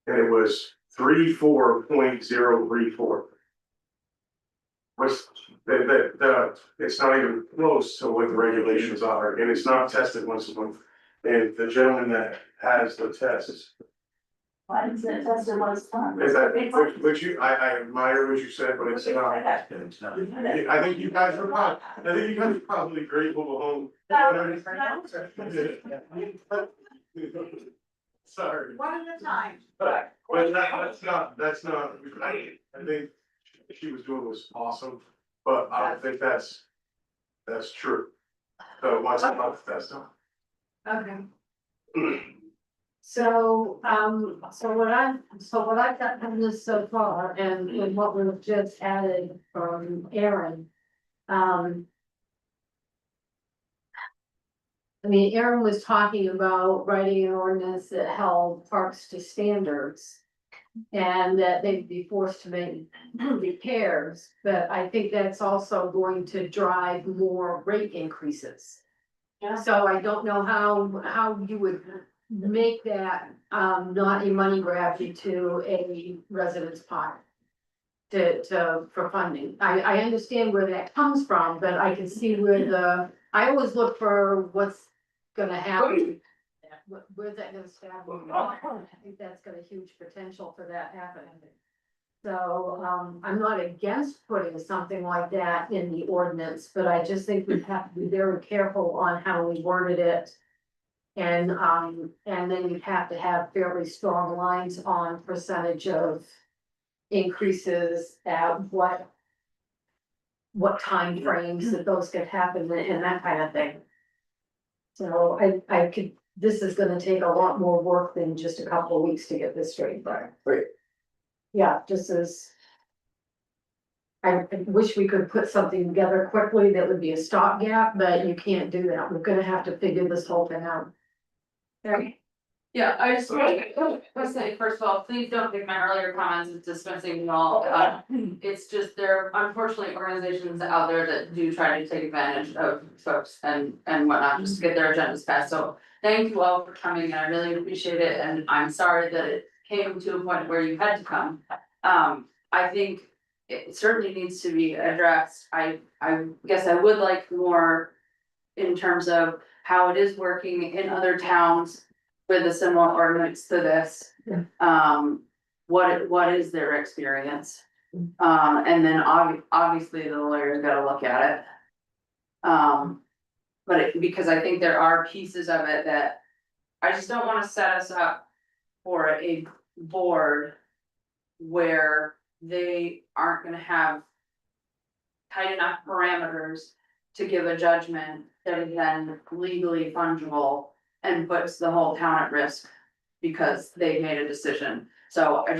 and it was 34.034. Was it's not even close to what the regulations are, and it's not tested once a month. And the gentleman that has the tests, Why is it tested once a month? is that, which you, I admire what you said, but it's not. I think you guys are probably grateful to home. Sorry. One at a time. But that's not, I think she was doing was awesome, but I don't think that's true. So once a month, that's not. Okay. So, so what I've got from this so far, and what we've just added from Aaron. I mean, Aaron was talking about writing an ordinance that held parks to standards. And that they'd be forced to make repairs, but I think that's also going to drive more rate increases. Yeah. So I don't know how you would make that, not a money grab to a residence pot. For funding, I understand where that comes from, but I can see where I always look for what's gonna happen. Where's that gonna start? I think that's got a huge potential for that happening. So, I'm not against putting something like that in the ordinance, but I just think we have to be very careful on how we worded it. And then you'd have to have fairly strong lines on percentage of increases at what time frames that those could happen and that kind of thing. So this is gonna take a lot more work than just a couple of weeks to get this straight, but. Right. Yeah, just as. I wish we could put something together quickly that would be a stopgap, but you can't do that, we're gonna have to figure this whole thing out. Right? Yeah, I just want to say, first of all, please don't take my earlier comments as dismissing you all. It's just there are unfortunately organizations out there that do try to take advantage of folks and whatnot, just to get their agendas passed. So thank you all for coming, and I really appreciate it, and I'm sorry that it came to a point where you had to come. I think it certainly needs to be addressed. I guess I would like more in terms of how it is working in other towns with a similar ordinance to this. Yeah. What is their experience? And then obviously the lawyer's gotta look at it. Because I think there are pieces of it that I just don't wanna set us up for a board where they aren't gonna have tight enough parameters to give a judgment that is then legally fungible and puts the whole town at risk because they made a decision. So I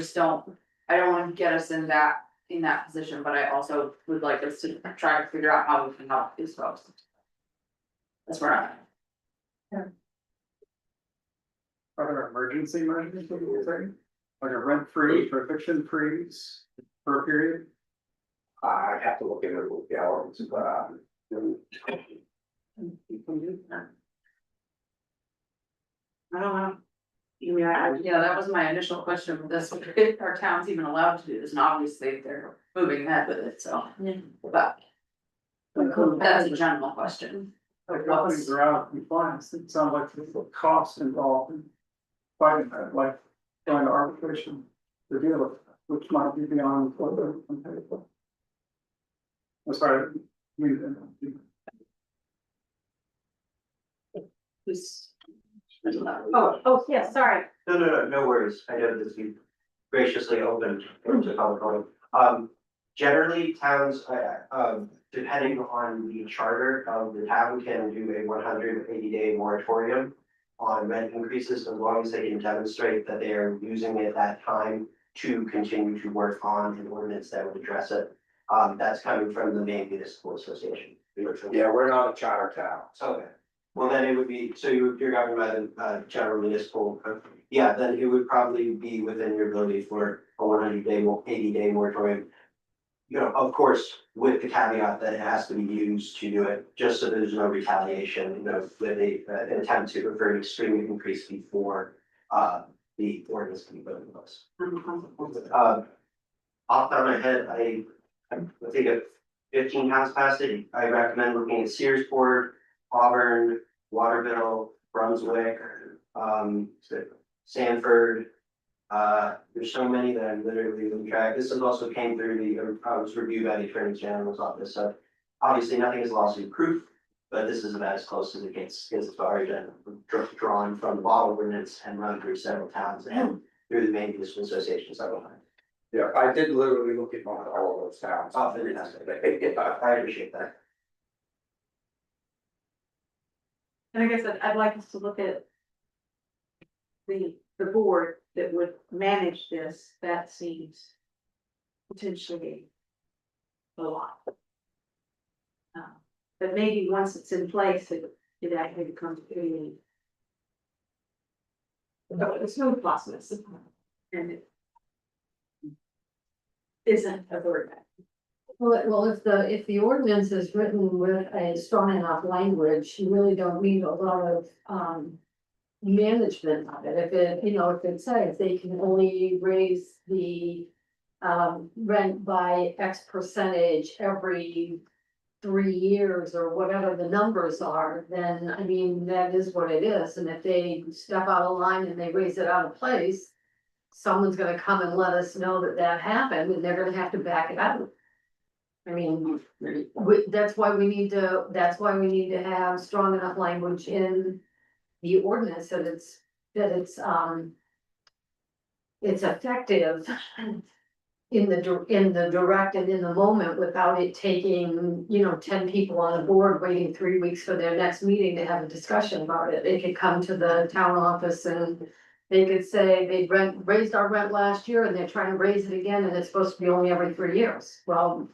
don't wanna get us in that position, but I also would like us to try to figure out how we can help these folks. That's where I'm at. Are there emergency measures that you think? Like a rent freeze or eviction freeze for a period? I have to look into it with the elements, but, You can do that. I don't know. You mean, Yeah, that was my initial question with this, if our town's even allowed to do this, and obviously they're moving ahead with it, so. But that's a general question. The companies are out of compliance, it sounds like there's a cost involved in fighting that, like going to arbitration to deal with, it, which might be beyond what they're compared to. I'm sorry. yeah, sorry. No worries. I know this you graciously opened to public comment. Generally, towns, depending on the charter of the town, can do a 180-day moratorium on rent increases as long as they can demonstrate that they are using it that time to continue to work on an ordinance that would address it. That's coming from the Maine Municipal Association. yeah, we're not a charter town. Okay, well, then it would be, so you're governed by the general municipal, yeah, then it would probably be within your ability for a 100-day, 80-day moratorium. You know, of course, with the caveat that it has to be used to do it, just so there's no retaliation, you know, with an attempt to refer an extreme increase before the ordinance can be put in place. Off the top of my head, I think if 15 towns passed it, I recommend looking at Searsport, Auburn, Waterville, Brunswick, Sanford. There's so many that I'm literally losing track. This has also came through was reviewed by the Attorney General's office, so obviously nothing is lawsuit proof, but this is about as close as it gets as far as drawn from the bottle ordinance and run through several towns and through the Maine Municipal Association several times. Yeah, I did literally look at all of those towns. Oh, fantastic. I appreciate that. And I guess I'd like us to look at the board that would manage this, that seems potentially a lot. But maybe once it's in place, it actually becomes a smooth process. And it isn't a burden. Well, if the ordinance is written with a strong enough language, you really don't need a lot of, management of it. If it, if it says they can only raise the, rent by X percentage every 3 years or whatever the numbers are, then, I mean, that is what it is. And if they step out of line and they raise it out of place, someone's gonna come and let us know that that happened, and they're gonna have to back it up. I mean, that's why we need to have strong enough language in the ordinance that it's effective in the direct and in the moment without it taking, 10 people on the board waiting 3 weeks for their next meeting to have a discussion about it. They could come to the town office and they could say they raised our rent last year and they're trying to raise it again and it's supposed to be only every 3 years. Well,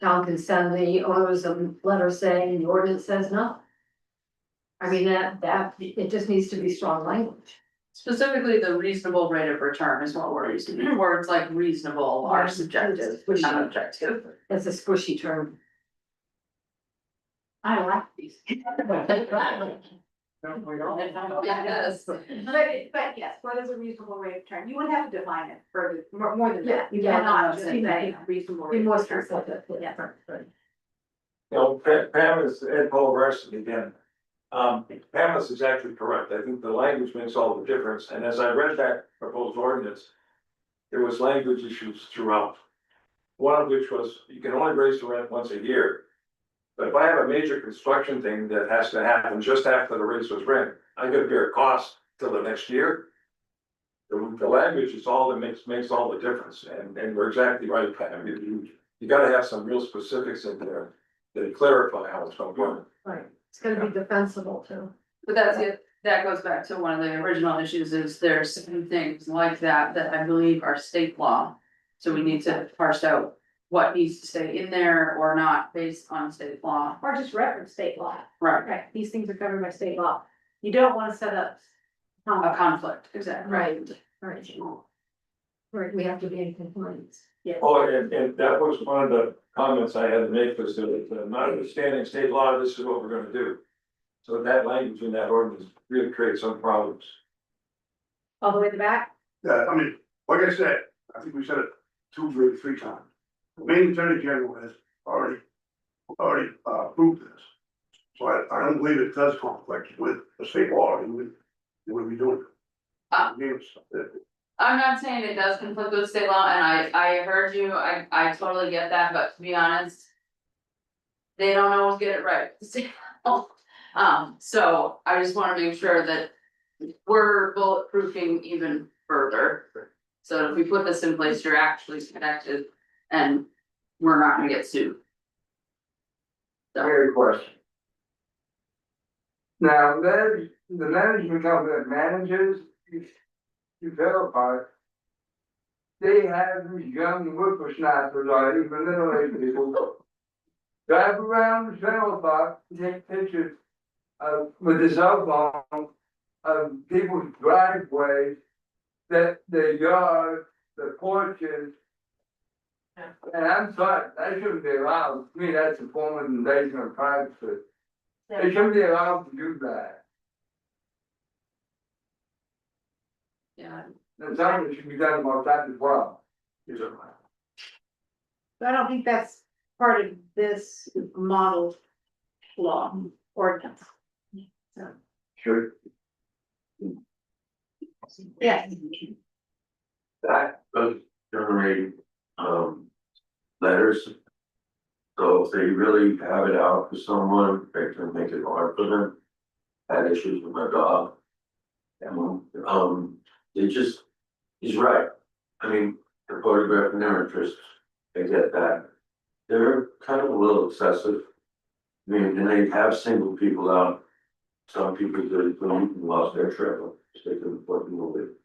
town can send the owners a letter saying the ordinance says no. I mean, that, it just needs to be strong language. Specifically, the reasonable rate of return is what we're using, words like reasonable are subjective, not objective. That's a squishy term. I like these. Don't we all? Yes. But yes, what is a reasonable rate of return? You would have to define it further, more than that. You Yeah, cannot yeah, just yeah. say reasonable Be rate more of return. specific. Yeah. Pam is Ed Paul Varsity again. Pam is exactly correct. I think the language makes all the difference. And as I read that proposed ordinance, there was language issues throughout. One of which was you can only raise the rent once a year. But if I have a major construction thing that has to happen just after the raise was rent, I could bear cost till the next year. The language is all that makes all the difference. And we're exactly right, Pam. You gotta have some real specifics in there that clarify how it's gonna work. Right, it's gonna be defensible too. But that's it, that goes back to one of the original issues is there's some things like that I believe are state law. So we need to parse out what needs to stay in there or not based on state law. Or just reference state law. Right. Right, these things are covered by state law. You don't wanna set up a conflict, exactly. Right, right. Right, we have to be in compliance. Oh, and that was one of the comments I had to make, was that not understanding state law, this is what we're gonna do. So that language in that ordinance really creates some problems. All the way to the back? Yeah, I mean, like I said, I think we said it maybe 3 times. The Maine Attorney General has already approved this. So I don't believe it does conflict with the state law and with what we doing. Yes, I'm not saying it does conflict with state law, and I heard you, I totally get that, but to be honest. They don't always get it right. So I just wanna make sure that we're bulletproofing even further. So if we put this in place, you're actually protected and we're not gonna get sued. So, Very question. Now, there's the management company that manages, you verify. They have these young whippersnappers, or even middle-aged people. Drive around the trailer park, take pictures with the cell phone of people's driveways, that their yards, their porches. And I'm sorry, that shouldn't be allowed, to me, that's a form of invasion of privacy. They shouldn't be allowed to do that, yeah, and something should be done about that as well. I don't think that's part of this model law ordinance. So, Sure. yeah, That does generate, letters. So if they really have it out for someone, they can make it hard for them. Had issues with my dog. And, he's right. I mean, they're photographing their interests, I get that. They're kind of a little excessive. I mean, and they have single people out. Some people that lost their trailer, they couldn't afford to move it.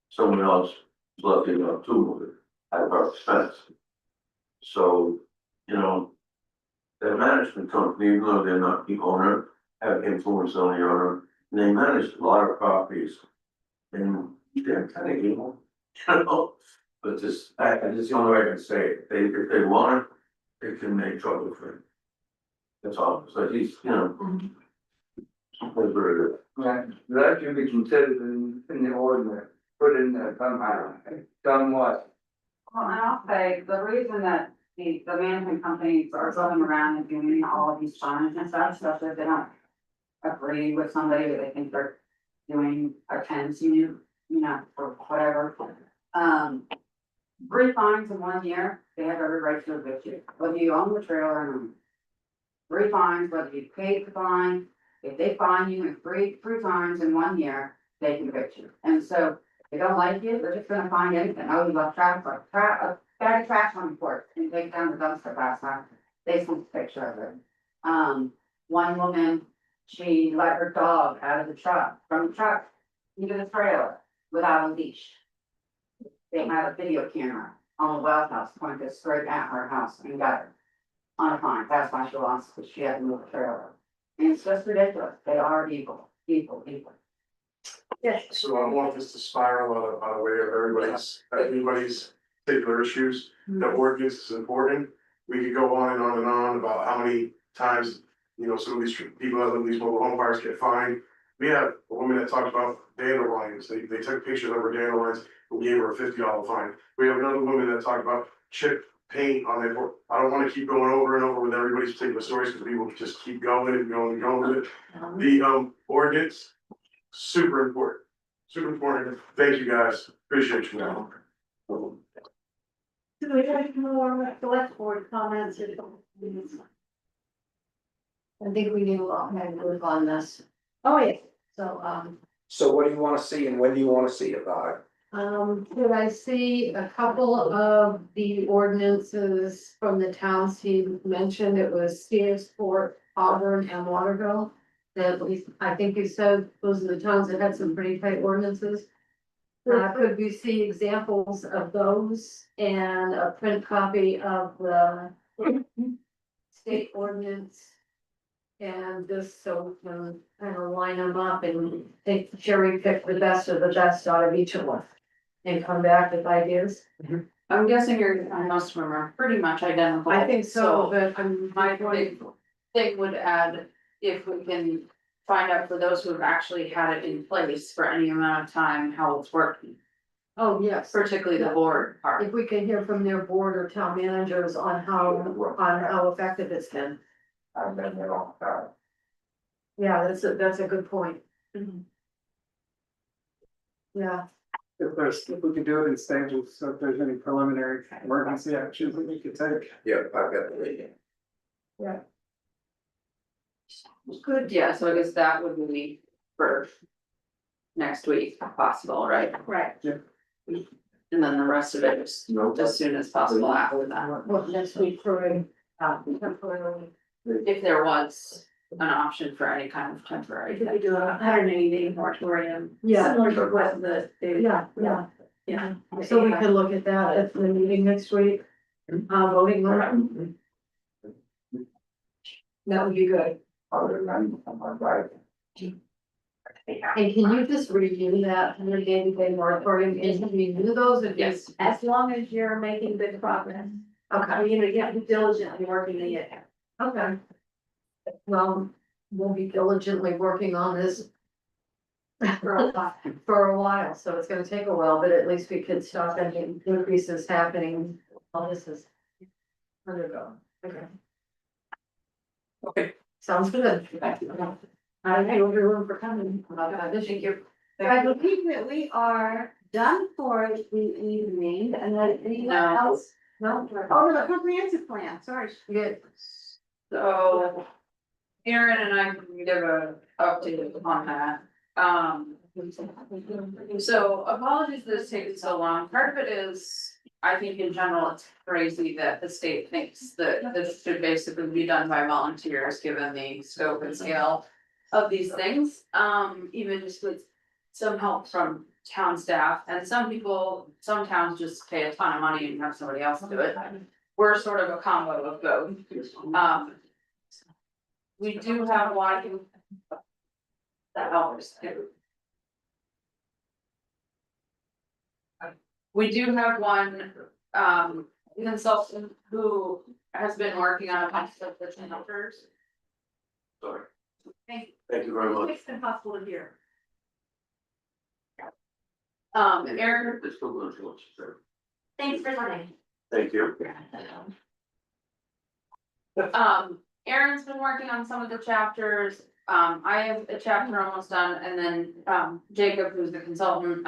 Someone else was lucky enough to move it at our expense. So, you know, the management company, even though they're not the owner, have influence on the owner, and they manage a lot of properties. And they're kind of evil, you know, but this, it's the only way I can say it, if they want it, they can make trouble for him. That's all, so he's, you know. That's very good. Yeah, that should be considered in the ordinance, put in there somehow, done what? Well, and I'll say, the reason that the management companies are going around and doing all of these fines and stuff, especially if they don't agree with somebody that they think they're doing offense, you know, or whatever. 3 fines in 1 year, they have every right to evict you, whether you own the trailer or not. 3 fines, whether you paid the fine, if they fine you in three times in 1 year, they can evict you. And so, if they don't like you, they're just gonna find anything, oh, you left trash, like a bag of trash on the porch, and take down the dumpster last time, they sent a picture of it. One woman, she let her dog out of the truck, from the truck, into the trailer, without a leash. They had a video camera on the well house, pointed straight at her house and got her on a fine, that's why she lost, because she had to move the trailer. And it's just ridiculous, they are evil. yes. So I want this to spiral on a way of everybody's particular issues. The ordinance is important. We could go on and on about how many times, you know, some of these people that live in these mobile home parks get fined. We have a woman that talked about dandelions. They took pictures of her dandelions and gave her a $50 fine. We have another woman that talked about chip paint on their, I don't wanna keep going over and over with everybody's particular stories, because people just keep going and going and going with it. The ordinance, super important, super important. Thank you guys, appreciate you now. Do we have more select board comments or? I think we need a lot more work on this, Oh, yeah. so, So what do you wanna see and when do you wanna see it, Bob? could I see a couple of the ordinances from the towns he mentioned? It was Searsport, Auburn, and Waterville. That we, I think you said those are the towns that had some pretty tight ordinances. Could we see examples of those and a print copy of the state ordinance? And this, so we can kind of line them up and take, cherry pick the best of the best out of each of them. And come back with ideas. I'm guessing most of them are pretty much identical. I think so, but My big thing would add, if we can find out for those who have actually had it in place for any amount of time, how it's working, oh, yes. particularly the board part. If we can hear from their board or town managers on how effective it's been. I've been there all the time. Yeah, that's a good point. Yeah, If we could do it in stages, so if there's any preliminary emergency actions that we could take. Yeah, I've got the meeting. good. Yeah, so I guess that would be for next week, if possible, right? Right. And then the rest of it is as soon as possible after that. Well, next week for a, temporarily. If there was an option for any kind of temporary. Could we do a 180 day moratorium? Yeah. Similar to what Yeah, yeah. yeah. So we can look at that at the meeting next week, voting on it. That would be good. And can you just review that 180 day moratorium, and review those if Yes. As long as you're making good progress. Okay, You have to be diligently working to get there. okay. Well, we'll be diligently working on this For a while. for a while, so it's gonna take a while, but at least we could stop any increases happening while this is undergoing. Okay. Okay. Sounds good. Thank you. I thank everyone for coming. Thank you. I believe that we are done for the evening, and then anyone No. else? No? Oh, the comprehensive plan, sorry. Good. So Aaron and I can give a update on that. So apologies that it's taken so long. Part of it is, I think in general, it's crazy that the state thinks that this should basically be done by volunteers, given the scope and scale of these things. Even just with some help from town staff, and some towns just pay a ton of money and have somebody else do it. We're sort of a combo of both. We do have one that helps too. We do have one consultant who has been working on a bunch of the shelters. Sorry. Thank Thank you very much. It's impossible to hear. Aaron, It's still going to lunch, sir. Thanks for coming. Thank you. Aaron's been working on some of the chapters. I have a chapter almost done, and then, Jacob, who's the consultant,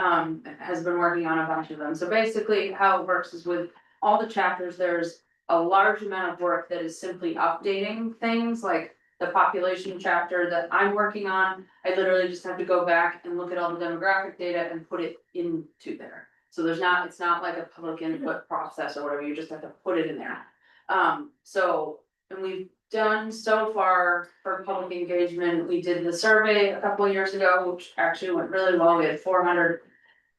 has been working on a bunch of them. So basically, how it works is with all the chapters, there's a large amount of work that is simply updating things, like the population chapter that I'm working on. I literally just have to go back and look at all the demographic data and put it into there. So it's not like a public input process or whatever, you just have to put it in there. And we've done so far for public engagement, we did the survey a couple of years ago, which actually went really well. We had 400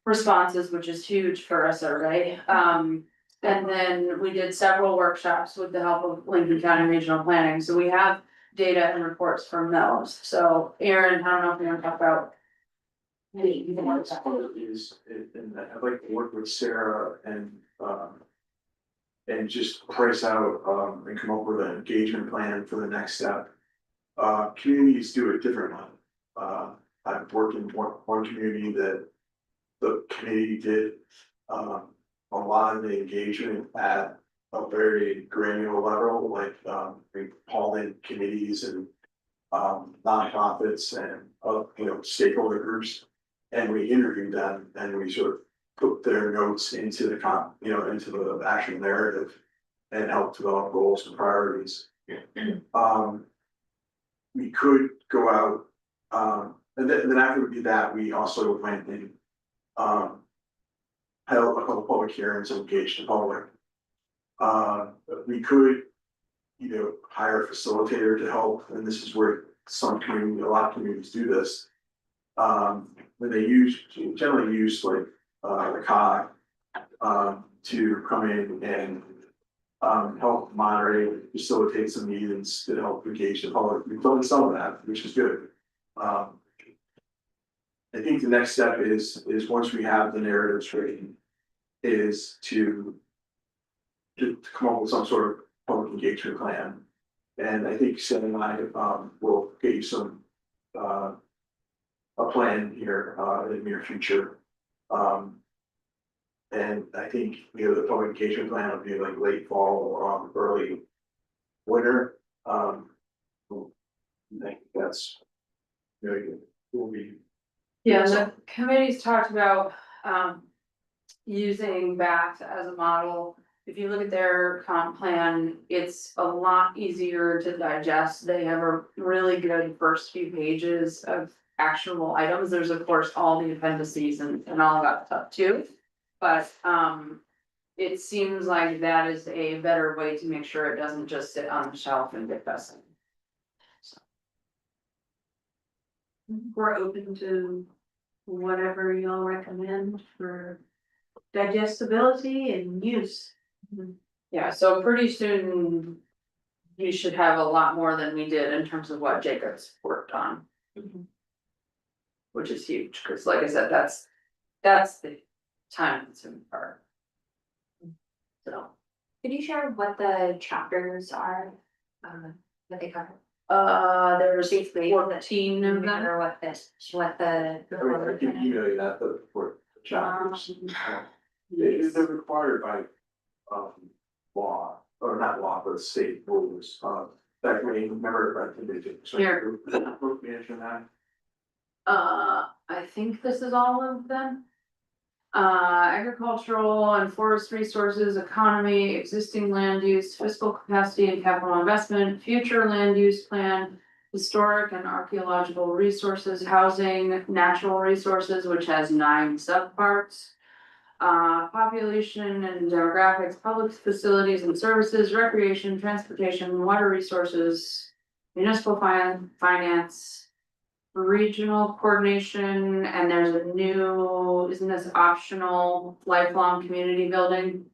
responses, which is huge for a survey. And then we did several workshops with the help of Lincoln County Regional Planning, so we have data and reports from those. So Aaron, I don't know if you want to talk about. And I'd like to work with Sarah and just price out, and come up with an engagement plan for the next step. Communities do it differently. I've worked in one community that the committee did, a lot of the engagement at a very granular level, like, we called in committees and nonprofits and, stakeholder groups. And we interviewed them and we sort of put their notes into into the actual narrative and help develop goals and priorities. We could go out, and then after we did that, we also went and held a couple public hearings and engaged the public. We could, hire a facilitator to help, and this is where a lot of communities do this. When they generally use like the COG to come in and help moderate, facilitate some meetings to help engage the public. We've done some of that, which is good. I think the next step is once we have the narrative straight, is to come up with some sort of public engagement plan. And I think Sam and I, will get you some, a plan here, in the near future. And I think, the public engagement plan will be like late fall or early winter. I think that's very good. Will be. Yeah, the committee's talked about, using BACT as a model. If you look at their comp plan, it's a lot easier to digest. They have a really good first few pages of actionable items. There's of course all the appendices and all that stuff too. But, it seems like that is a better way to make sure it doesn't just sit on the shelf and get dusted. We're open to whatever y'all recommend for digestibility and use. Yeah, so pretty soon. We should have a lot more than we did in terms of what Jacob's worked on. Which is huge, cause like I said, that's the time consuming part. So, Could you share what the chapters are, that they cover? there's Basically, 14 of them. or what this, what the. I can email you that, for chapters. They're required by, law, or not law, but state rules, that way, remember, I think they did. Here. Management Act. I think this is all of them. Agricultural and forest resources, economy, existing land use, fiscal capacity and capital investment, future land use plan. Historic and archaeological resources, housing, natural resources, which has 9 subparts. Population and demographics, public facilities and services, recreation, transportation, water resources. Municipal finance. Regional coordination, and there's a new, isn't this optional lifelong community building?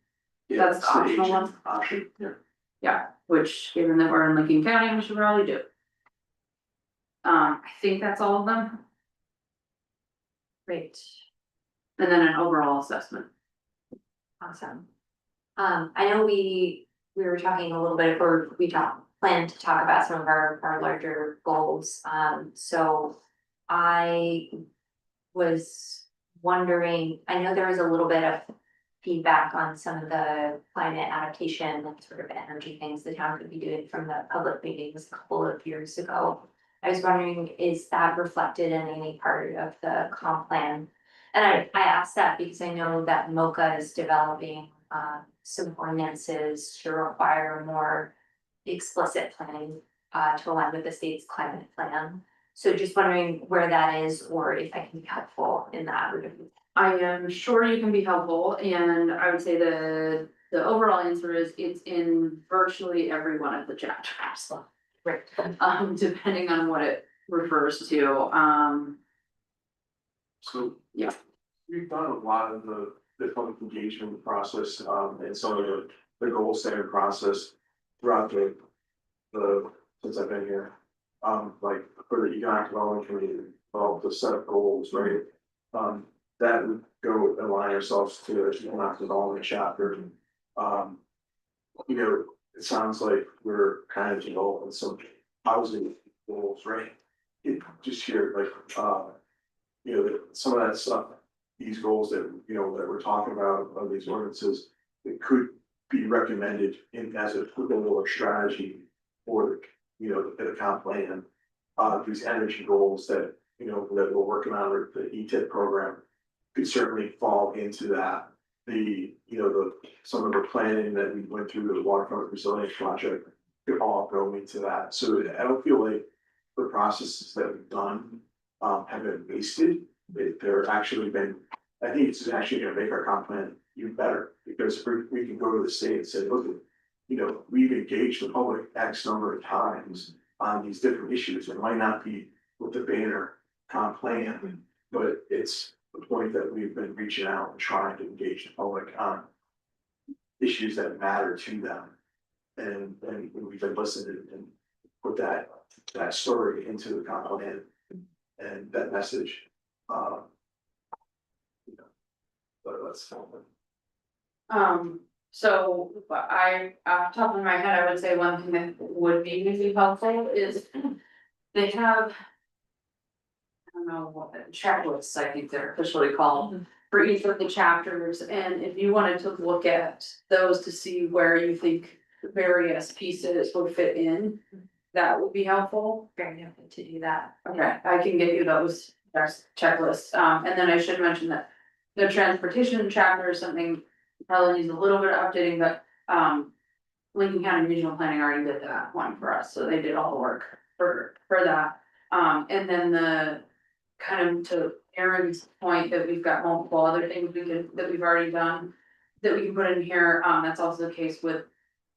That's the optional one. Option, yeah. Yeah, which given that we're in Lincoln County, we should probably do. I think that's all of them. Great, And then an overall assessment. awesome. I know we were talking a little bit, or planned to talk about some of our larger goals. So I was wondering, I know there was a little bit of feedback on some of the climate adaptation and sort of energy things the town could be doing from the public meetings a couple of years ago. I was wondering, is that reflected in any part of the comp plan? And I asked that because I know that MOCA is developing some ordinances to require more explicit planning to align with the state's climate plan. So just wondering where that is, or if I can be helpful in that. I am sure you can be helpful, and I would say the overall answer is it's in virtually every one of the chapters. Right. Depending on what it refers to, So. Yeah. We've done a lot of the public engagement process, and some of the goal setting process throughout since I've been here. Like for the economic development committee, the set of goals, right? That would go align ourselves to the economic development chapter. It sounds like we're kind of developing some housing goals, right? It just here, like, some of that stuff, these goals that, that we're talking about, of these ordinances, it could be recommended as a goal or strategy for the comp plan. These energy goals that, that we're working on, or the ETIP program, could certainly fall into that. Some of the planning that we went through, the waterfront resilience project, could all go into that. So I don't feel like the processes that we've done have been wasted. They're actually been, I think it's actually gonna make our comp plan even better, because we can go to the state and say, look, we've engaged the public X number of times on these different issues. It might not be with the banner comp plan, but it's the point that we've been reaching out and trying to engage the public on issues that matter to them. And we've been listening and put that story into the content and that message. You know, but let's. So, but off the top of my head, I would say one thing that would be really helpful is they have. I don't know what the checklists, I think they're officially called, for each of the chapters, and if you wanted to look at those to see where you think various pieces would fit in, that would be helpful. Very happy to do that. Okay, I can get you those, there's checklists, and then I should mention that the transportation chapter is something probably needs a little bit of updating, but, Lincoln County Regional Planning already did that one for us, so they did all the work for that. And then the, kind of to Aaron's point, that we've got multiple other things that we've already done, that we can put in here, that's also the case with,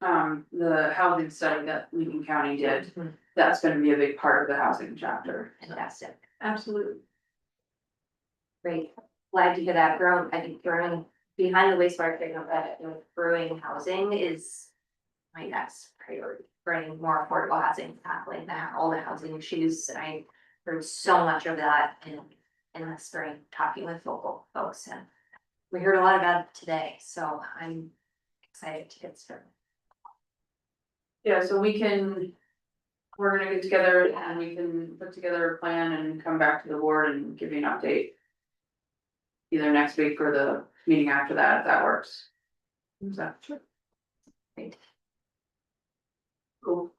the housing study that Lincoln County did. That's gonna be a big part of the housing chapter. Fantastic. Absolutely. Great. Glad to hear that growing. I think growing behind the wastewater treatment, brewing housing is my next priority. Bringing more affordable housing, tackling that, all the housing issues. I heard so much of that in the spring, talking with local folks, and we heard a lot about it today, so I'm excited to get started. Yeah, so we're gonna get together and we can put together a plan and come back to the board and give you an update. Either next week or the meeting after that, if that works. Is that true? Great. Cool.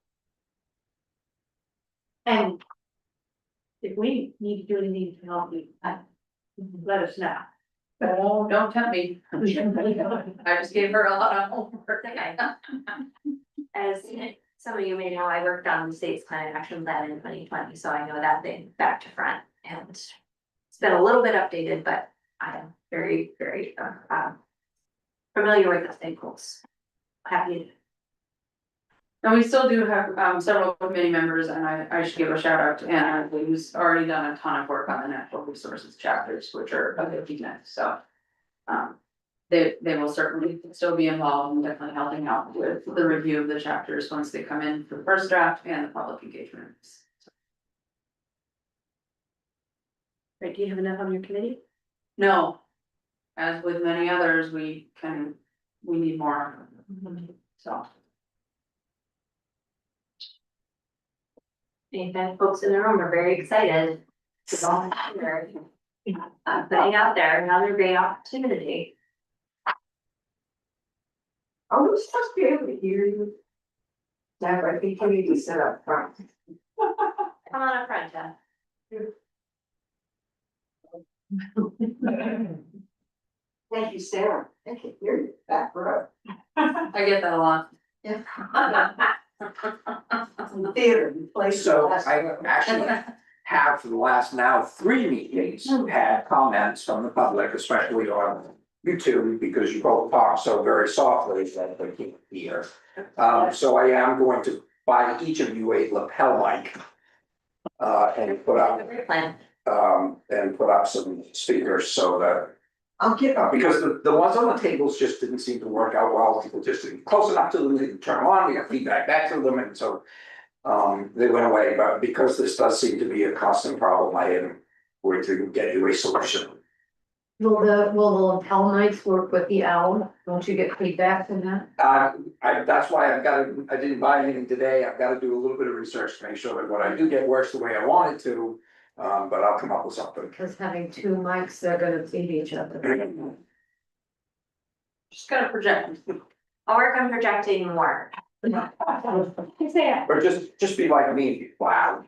And if we need to do anything to help you, let us know. Oh, don't tempt me. I just gave her a lot of homework. As some of you may know, I worked on the state's climate action plan in 2020, so I know that thing back to front, and it's been a little bit updated, but I am very, very familiar with the same goals. Happy. And we still do have several committee members, and I should give a shout out to Anna, who's already done a ton of work on the natural resources chapters, which are a big next, so. They will certainly still be involved and definitely helping out with the review of the chapters once they come in for the first draft and the public engagements. Right, do you have enough on your committee? No, as with many others, we need more, so. And folks in the room are very excited to go here. Putting out there another great opportunity. Oh, we're supposed to be able to hear you. Deborah, I think you need to sit up front. Come on up front, Jen. Thank you, Sarah. I can hear you back row. I get that a lot. Yeah. Theater, place. So I actually have for the last now 3 meetings had comments from the public, especially on YouTube, because you both talk so very softly that they can't hear. So I am going to buy each of you a lapel mic. And put up, Great plan. and put up some speakers so that. I'll get. Because the ones on the tables just didn't seem to work out well, people just didn't close enough to them, they didn't turn them on, we got feedback back to them, and so. They went away, but because this does seem to be a constant problem, I am going to get you a solution. Will the lapel mics work with the owl? Don't you get feedback from that? That's why I didn't buy anything today, I've gotta do a little bit of research to make sure that what I do get works the way I want it to. But I'll come up with something. Because having 2 mics, they're gonna feed each other. Just gotta project. I'll work on projecting more. Or just be like me, loud.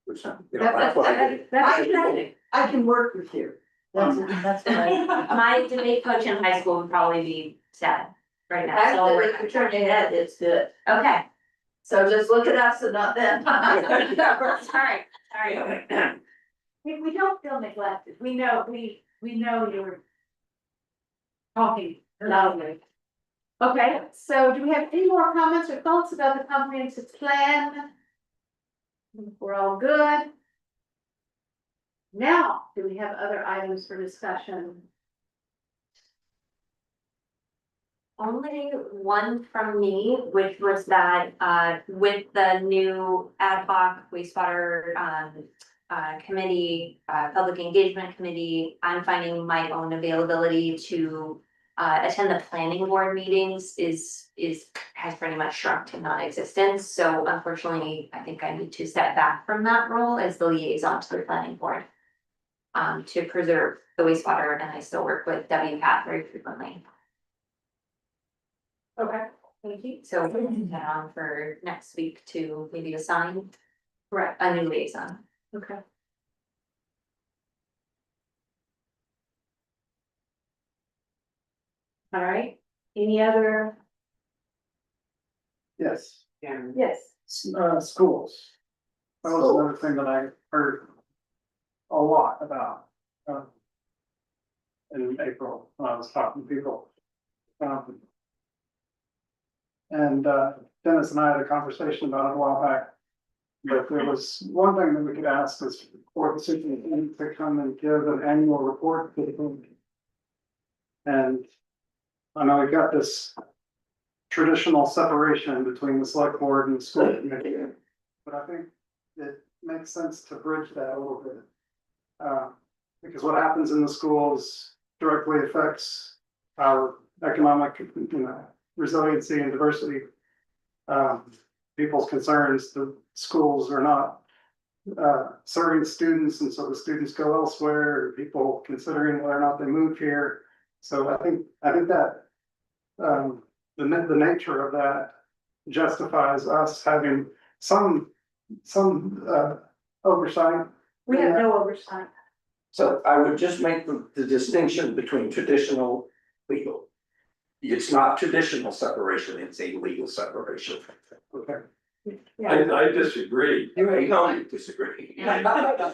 Which, you know, that's what I do. I can work with you. That's right. My debate coach in high school would probably be sad right now. So I'll work on- turn your head, it's good. Okay. So just look at us and not them. Sorry. We don't feel neglected, we know you're talking loudly. Okay, so do we have any more comments or thoughts about the comprehensive plan? We're all good. Now, do we have other items for discussion? Only one from me, which was that, with the new ad hoc wastewater, committee, public engagement committee, I'm finding my own availability to attend the planning board meetings has pretty much shrunk to non-existent. So unfortunately, I think I need to step back from that role as the liaison to the planning board. To preserve the wastewater, and I still work with WCAT very frequently. Okay, thank you. So we'll put that on for next week to maybe assign Correct. a new liaison. Okay. All right, any other? Yes, Yes. schools. That was another thing that I heard a lot about, in April, when I was talking to people. And Dennis and I had a conversation about it a while back. But there was one thing that we could ask is for the superintendent to come and give an annual report to the board. And I know we got this traditional separation between the select board and the school committee. But I think it makes sense to bridge that a little bit. Because what happens in the schools directly affects our economic, resiliency and diversity. People's concerns, the schools are not serving students, and so the students go elsewhere, or people considering whether or not they move here. So I think that the nature of that justifies us having some oversight. We have no oversight. So I would just make the distinction between traditional legal. It's not traditional separation, it's a legal separation. Okay. I disagree. You may know you disagree.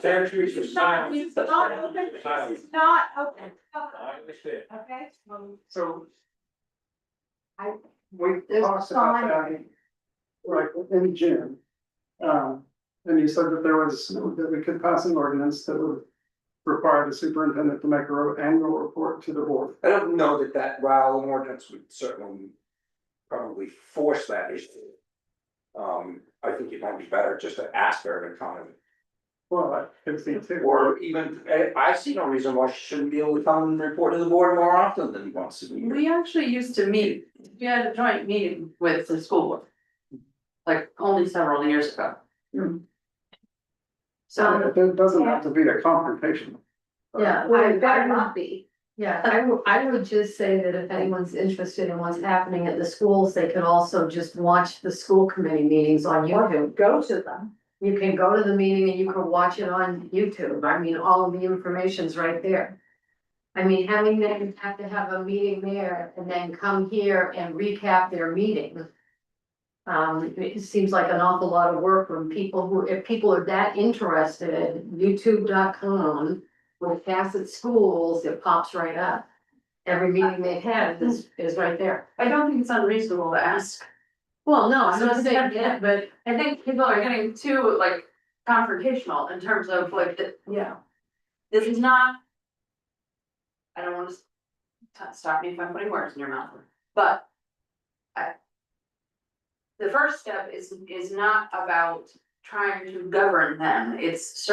Fair trees are It's not silent. open, Silent. it's not open. I understand. Okay. So. I- We There's talked about that, like, in June. And you said that that we could pass an ordinance that would require the superintendent to make an annual report to the board. I don't know that while an ordinance would certainly probably force that issue. I think it might be better just to ask her to come Well, I could see too. or even, I see no reason why she shouldn't be able to come and report to the board more often than once a year. We actually used to meet, we had a joint meeting with the school board. Like only several years ago. So it doesn't have to be a confrontation. Yeah, Well, I it better would, not be. yeah, I would just say that if anyone's interested in what's happening at the schools, they can also just watch the school committee meetings on YouTube. Go to them. You can go to the meeting and you can watch it on YouTube. I mean, all of the information's right there. I mean, having them have to have a meeting there and then come here and recap their meeting. It seems like an awful lot of work from people who, if people are that interested, youtube.com, with Cassett Schools, it pops right up. Every meeting they've had is right there. I don't think it's unreasonable to ask. Well, no, I'm not saying that, but I think people are getting too like confrontational in terms of like, yeah. this is not. I don't wanna stop me if I'm putting words in your mouth, but. The first step is not about trying to govern them, it's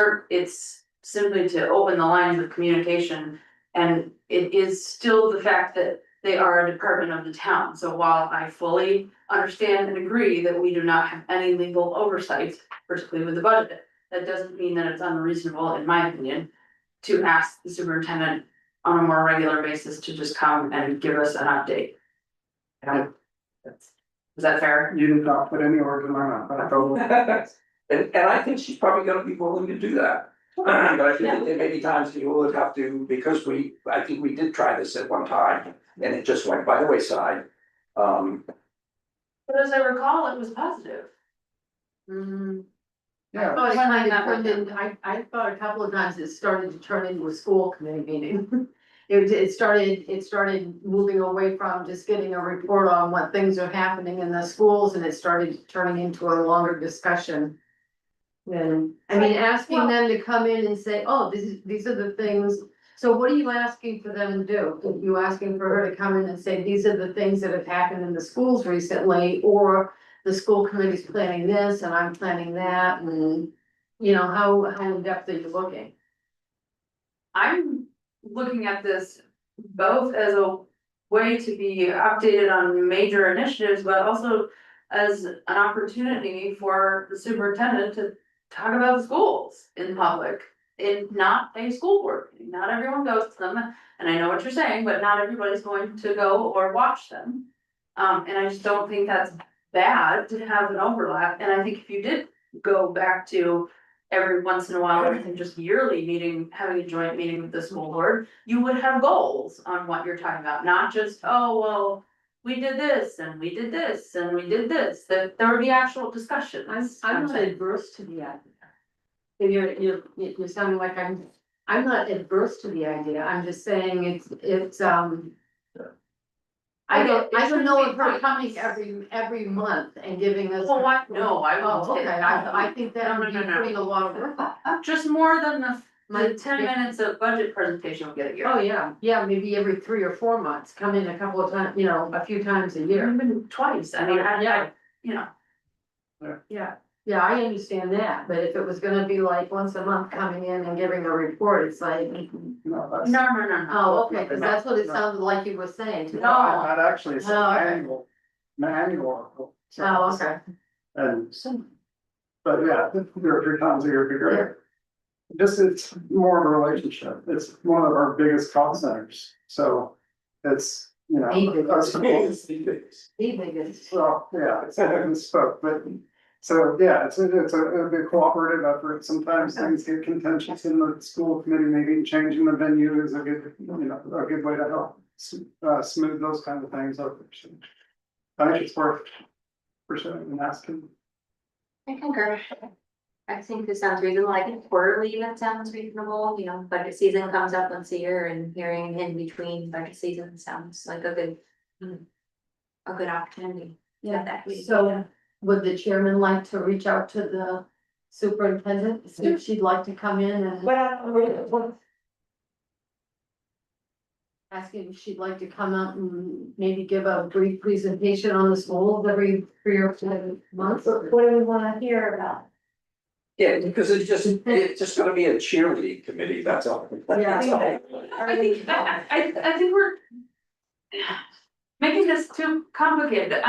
simply to open the lines of communication. And it is still the fact that they are a department of the town, so while I fully understand and agree that we do not have any legal oversight, particularly with the budget. That doesn't mean that it's unreasonable, in my opinion, to ask the superintendent on a more regular basis to just come and give us an update. Is that fair? You did not put any words in my mouth. I told you. And I think she's probably gonna be willing to do that. But I think that there may be times you would have to, because I think we did try this at one time, and it just went by the wayside. But as I recall, it was positive. Yeah. I thought it kind of turned in, I thought a couple of times it started to turn into a school committee meeting. It started moving away from just getting a report on what things are happening in the schools, and it started turning into a longer discussion. Then, I mean, asking them to come in and say, oh, these are the things, So what are you asking for them to do? Are you asking for her to come in and say, these are the things that have happened in the schools recently, or the school committee's planning this and I'm planning that, and you know, how in depth are you looking? I'm looking at this both as a way to be updated on major initiatives, but also as an opportunity for the superintendent to talk about the schools in public. In not a school board meeting, not everyone goes to them, and I know what you're saying, but not everybody's going to go or watch them. And I just don't think that's bad to have an overlap, and I think if you did go back to every once in a while, I think just yearly meeting, having a joint meeting with the school board, you would have goals on what you're talking about, not just, oh, well, we did this and we did this and we did this, that there would be actual discussions. I'm not adverse to the idea. You're sounding like I'm not adverse to the idea, I'm just saying it's, I don't know if her coming every month and giving us. Well, what, no, I Oh, won't. okay, I think that would be No. putting a lot of work. Just more than the My- 10 minutes of budget presentation we'll get a year. Oh, yeah, maybe every 3 or 4 months, come in a couple of times, you know, a few times a year. Even twice, I mean, Yeah. you know. Yeah, I understand that, but if it was gonna be like once a month coming in and giving a report, it's like, No, that's. No. oh, okay, cause that's what it sounded like you were saying. Not actually, it's an Oh, okay. annual. Oh, okay. And, but yeah, 2 or 3 times a year would be great. Just, it's more of a relationship, it's one of our biggest cost centers, so it's, you know. The biggest. us- The biggest. Well, yeah, it's a spoke, but, so, yeah, it's a big cooperative effort, sometimes things get contentious in the school committee meeting, changing the venue is a good, you know, a good way to help. Smooth those kind of things over. I think it's worth pursuing and asking. I concur. I think this sounds reasonable, I think quarterly even sounds reasonable, you know, budget season comes up once a year and hearing in between budget season sounds like a good. A good opportunity. Yeah, so would the chairman like to reach out to the superintendent, see if she'd like to come in and ask if she'd like to come out and maybe give a brief presentation on the schools every 3 or 4 months? What do we wanna hear about? Yeah, because it's just gonna be a cheerleading committee, that's all. That's all. I think we're making this too complicated,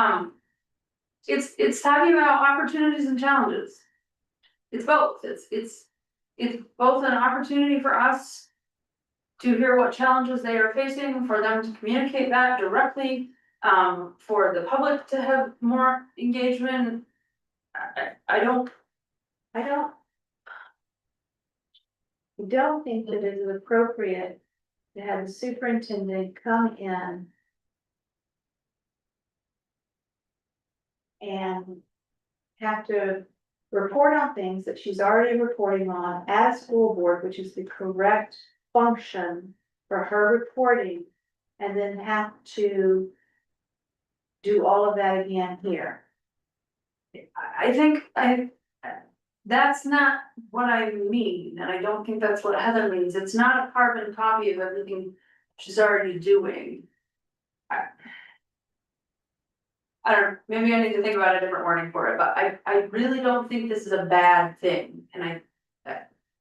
it's talking about opportunities and challenges. It's both, it's both an opportunity for us to hear what challenges they are facing, for them to communicate that directly, for the public to have more engagement. I don't think that it is appropriate to have the superintendent come in and have to report on things that she's already reporting on as school board, which is the correct function for her reporting, and then have to do all of that again here. I think that's not what I mean, and I don't think that's what Heather means, it's not a carbon copy of everything she's already doing. I don't know, maybe I need to think about a different wording for it, but I really don't think this is a bad thing, and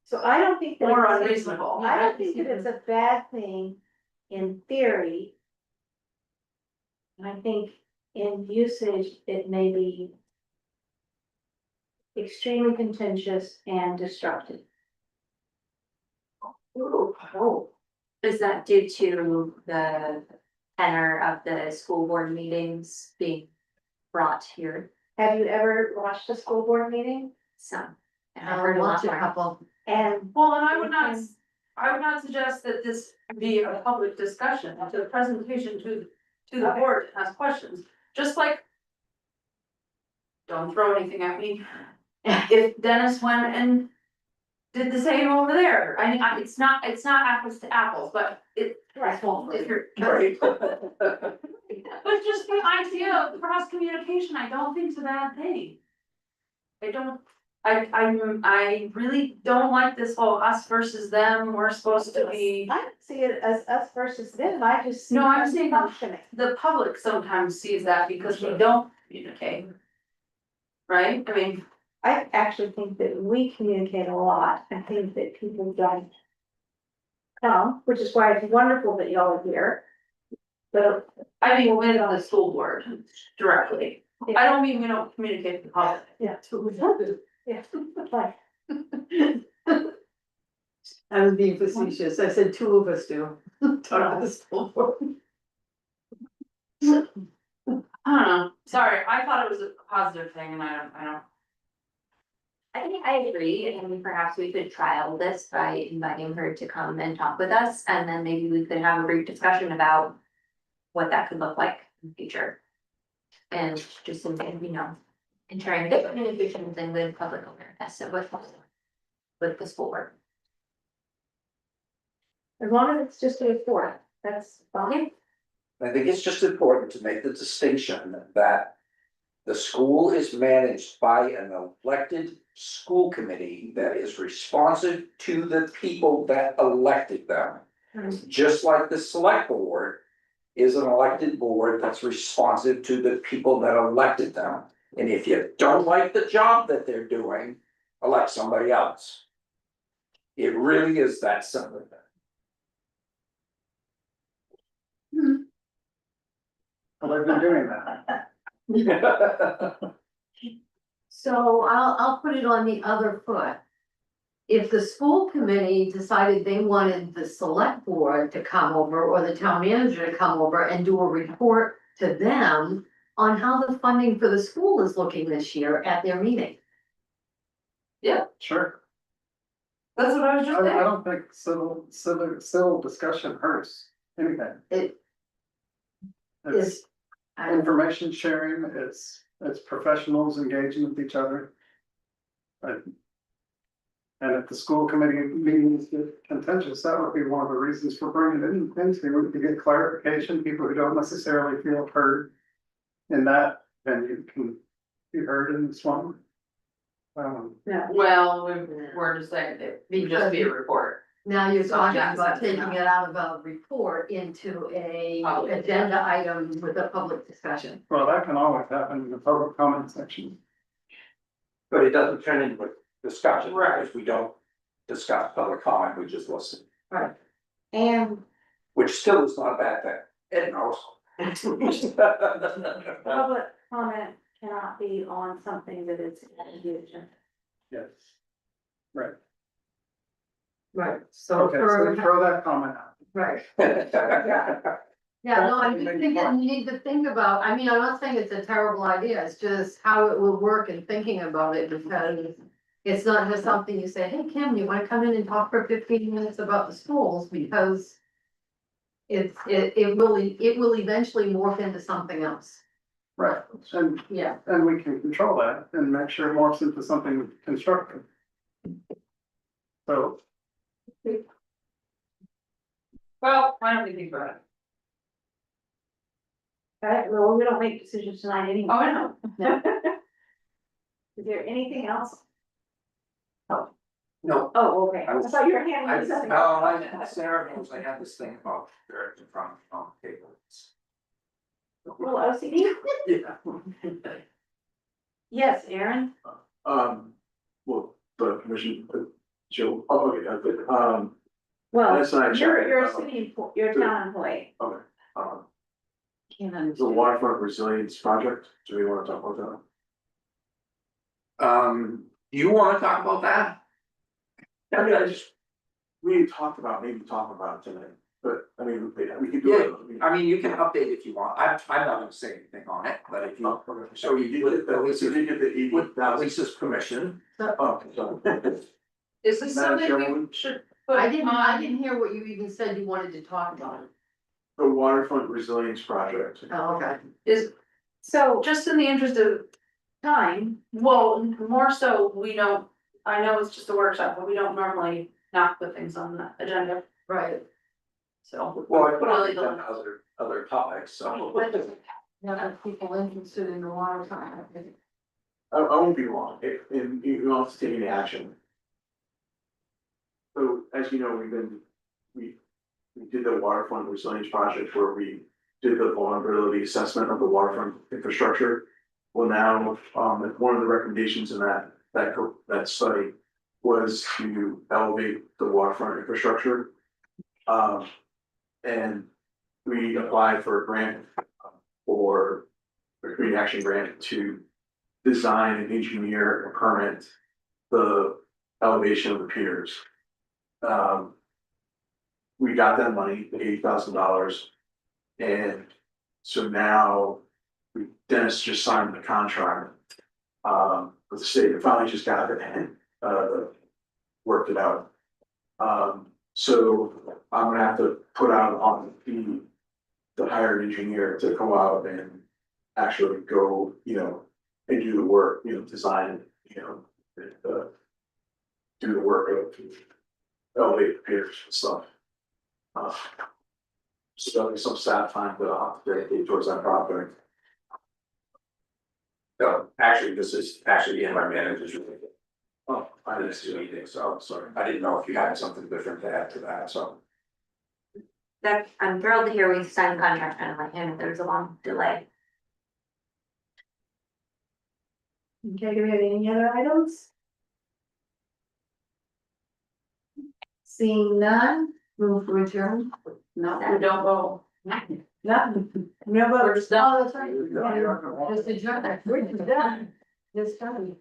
So I don't think that or it's- unreasonable. I don't think that it's a bad thing in theory. And I think in usage, it may be extremely contentious and destructive. Is that due to the tenor of the school board meetings being brought here? Have you ever watched a school board meeting? Some. And I heard a lot more. Couple. And Well, and I would not suggest that this be a public discussion, it's a presentation to the board to ask questions, just like. Don't throw anything at me. If Dennis went and did the same over there, it's not apples to apples, but if you're. Right. But just the idea of cross communication, I don't think it's a bad thing. I don't, I really don't like this whole us versus them, we're supposed to be. I don't see it as us versus them, I just. see No, I'm them saying- functioning. The public sometimes sees that because we don't communicate. Right, I mean, I actually think that we communicate a lot, I think that people don't. Which is why it's wonderful that y'all are here. But I mean, with the school board directly, I don't mean we don't communicate with the public. yeah, yeah, like, I was being facetious, I said two of us do. Talk to the school board. I don't know, sorry, I thought it was a positive thing and I don't. I think I agree, and perhaps we could trial this by inviting her to come and talk with us, and then maybe we could have a brief discussion about what that could look like in the future. And just something, ensuring good communications and good public awareness of what's going on with the school board. as long as it's just a report, that's fine. I think it's just important to make the distinction that the school is managed by an elected school committee that is responsive to the people that elected them. Just like the select board is an elected board that's responsive to the people that elected them. And if you don't like the job that they're doing, elect somebody else. It really is that simple. Well, they've been doing that. So I'll put it on the other foot. If the school committee decided they wanted the select board to come over or the town manager to come over and do a report to them on how the funding for the school is looking this year at their meeting. Sure. That's what I was just I saying. don't think civil discussion hurts anything. It It's is, I don't know, information sharing, it's professionals engaging with each other. And if the school committee meetings get contentious, that would be one of the reasons for bringing it into, to get clarification, people who don't necessarily feel heard. In that, then you can be heard in this one. Well, we're just saying it would just be a report. now you're So talking Jack's about something taking else. it out of a report into a Public agenda item with a public discussion. Well, that can always happen in the public comment section. But it doesn't turn into a discussion, Right. if we don't discuss public comment, we just listen, And which still is not a bad thing, Ed knows. public comment cannot be on something that is in the agenda. Yes. Right, Right. So okay, so for, throw that comment out. right. Yeah, no, I'm just thinking, you need to think about, I mean, I'm not saying it's a terrible idea, it's just how it will work and thinking about it, because it's not just something you say, hey, Kim, you wanna come in and talk for 15 minutes about the schools, because it will eventually morph into something else. Right, and Yeah. we can control that and make sure it morphs into something constructive. So, Well, why don't we think about it? Alright, well, we don't make decisions tonight anyway. Oh, I know. Is there anything else? No, Oh, okay, I I was- thought you were handing me something. Sarah knows I have this thing about dirt in front of the table. Little OCD? Yeah. Yes, Aaron? Well, the commission, Joe, okay, Well, Yes, I- you're a city, you're a town employee. okay, Can't the understand. waterfront resilience project, do we wanna talk about that? You wanna talk about that? I mean, we talked about, maybe talk about it tonight, but I mean, we could do it. I mean, you can update if you want, I'm not gonna say anything on it, but if you, so you With did, the, so you get the eighty with thousand. Lisa's permission. Oh, so. Is this Madam something Chairwoman? we should put I didn't on? hear what you even said you wanted to talk about. The waterfront resilience project. Oh, okay. Is, So, just in the interest of time, well, more so, we don't, I know it's just a workshop, but we don't normally not put things on the agenda, Right. so. Well, I put on Really the don't. other topics, so. Yeah, people interested in the water. I won't be long, and you don't have to take any action. So, as you know, we did the waterfront resilience project where we did the vulnerability assessment of the waterfront infrastructure. Well, now, one of the recommendations in that study was to elevate the waterfront infrastructure. And we applied for a grant for a green action grant to design and engineer and permit the elevation of the piers. We got that money, the $80,000. And so now Dennis just signed the contract with the state. It finally just got it and worked it out. So I'm gonna have to put out on the hired engineer to come out and actually go, and do the work, design, do the work of elevate the piers and stuff. So there'll be some staff time that I'll have to dedicate towards that project. So actually, this is actually in my manager's report. Oh, I didn't see anything, so sorry. I didn't know if you had something different to add to that, so. That, I'm thrilled to hear we signed the contract finally, and there's a long delay. Okay, do we have any other items? Seeing none, move to adjourn. No, we don't vote. Nothing, no vote. We're just done. Oh, that's right. Yeah, just adjourn. We're done. This time.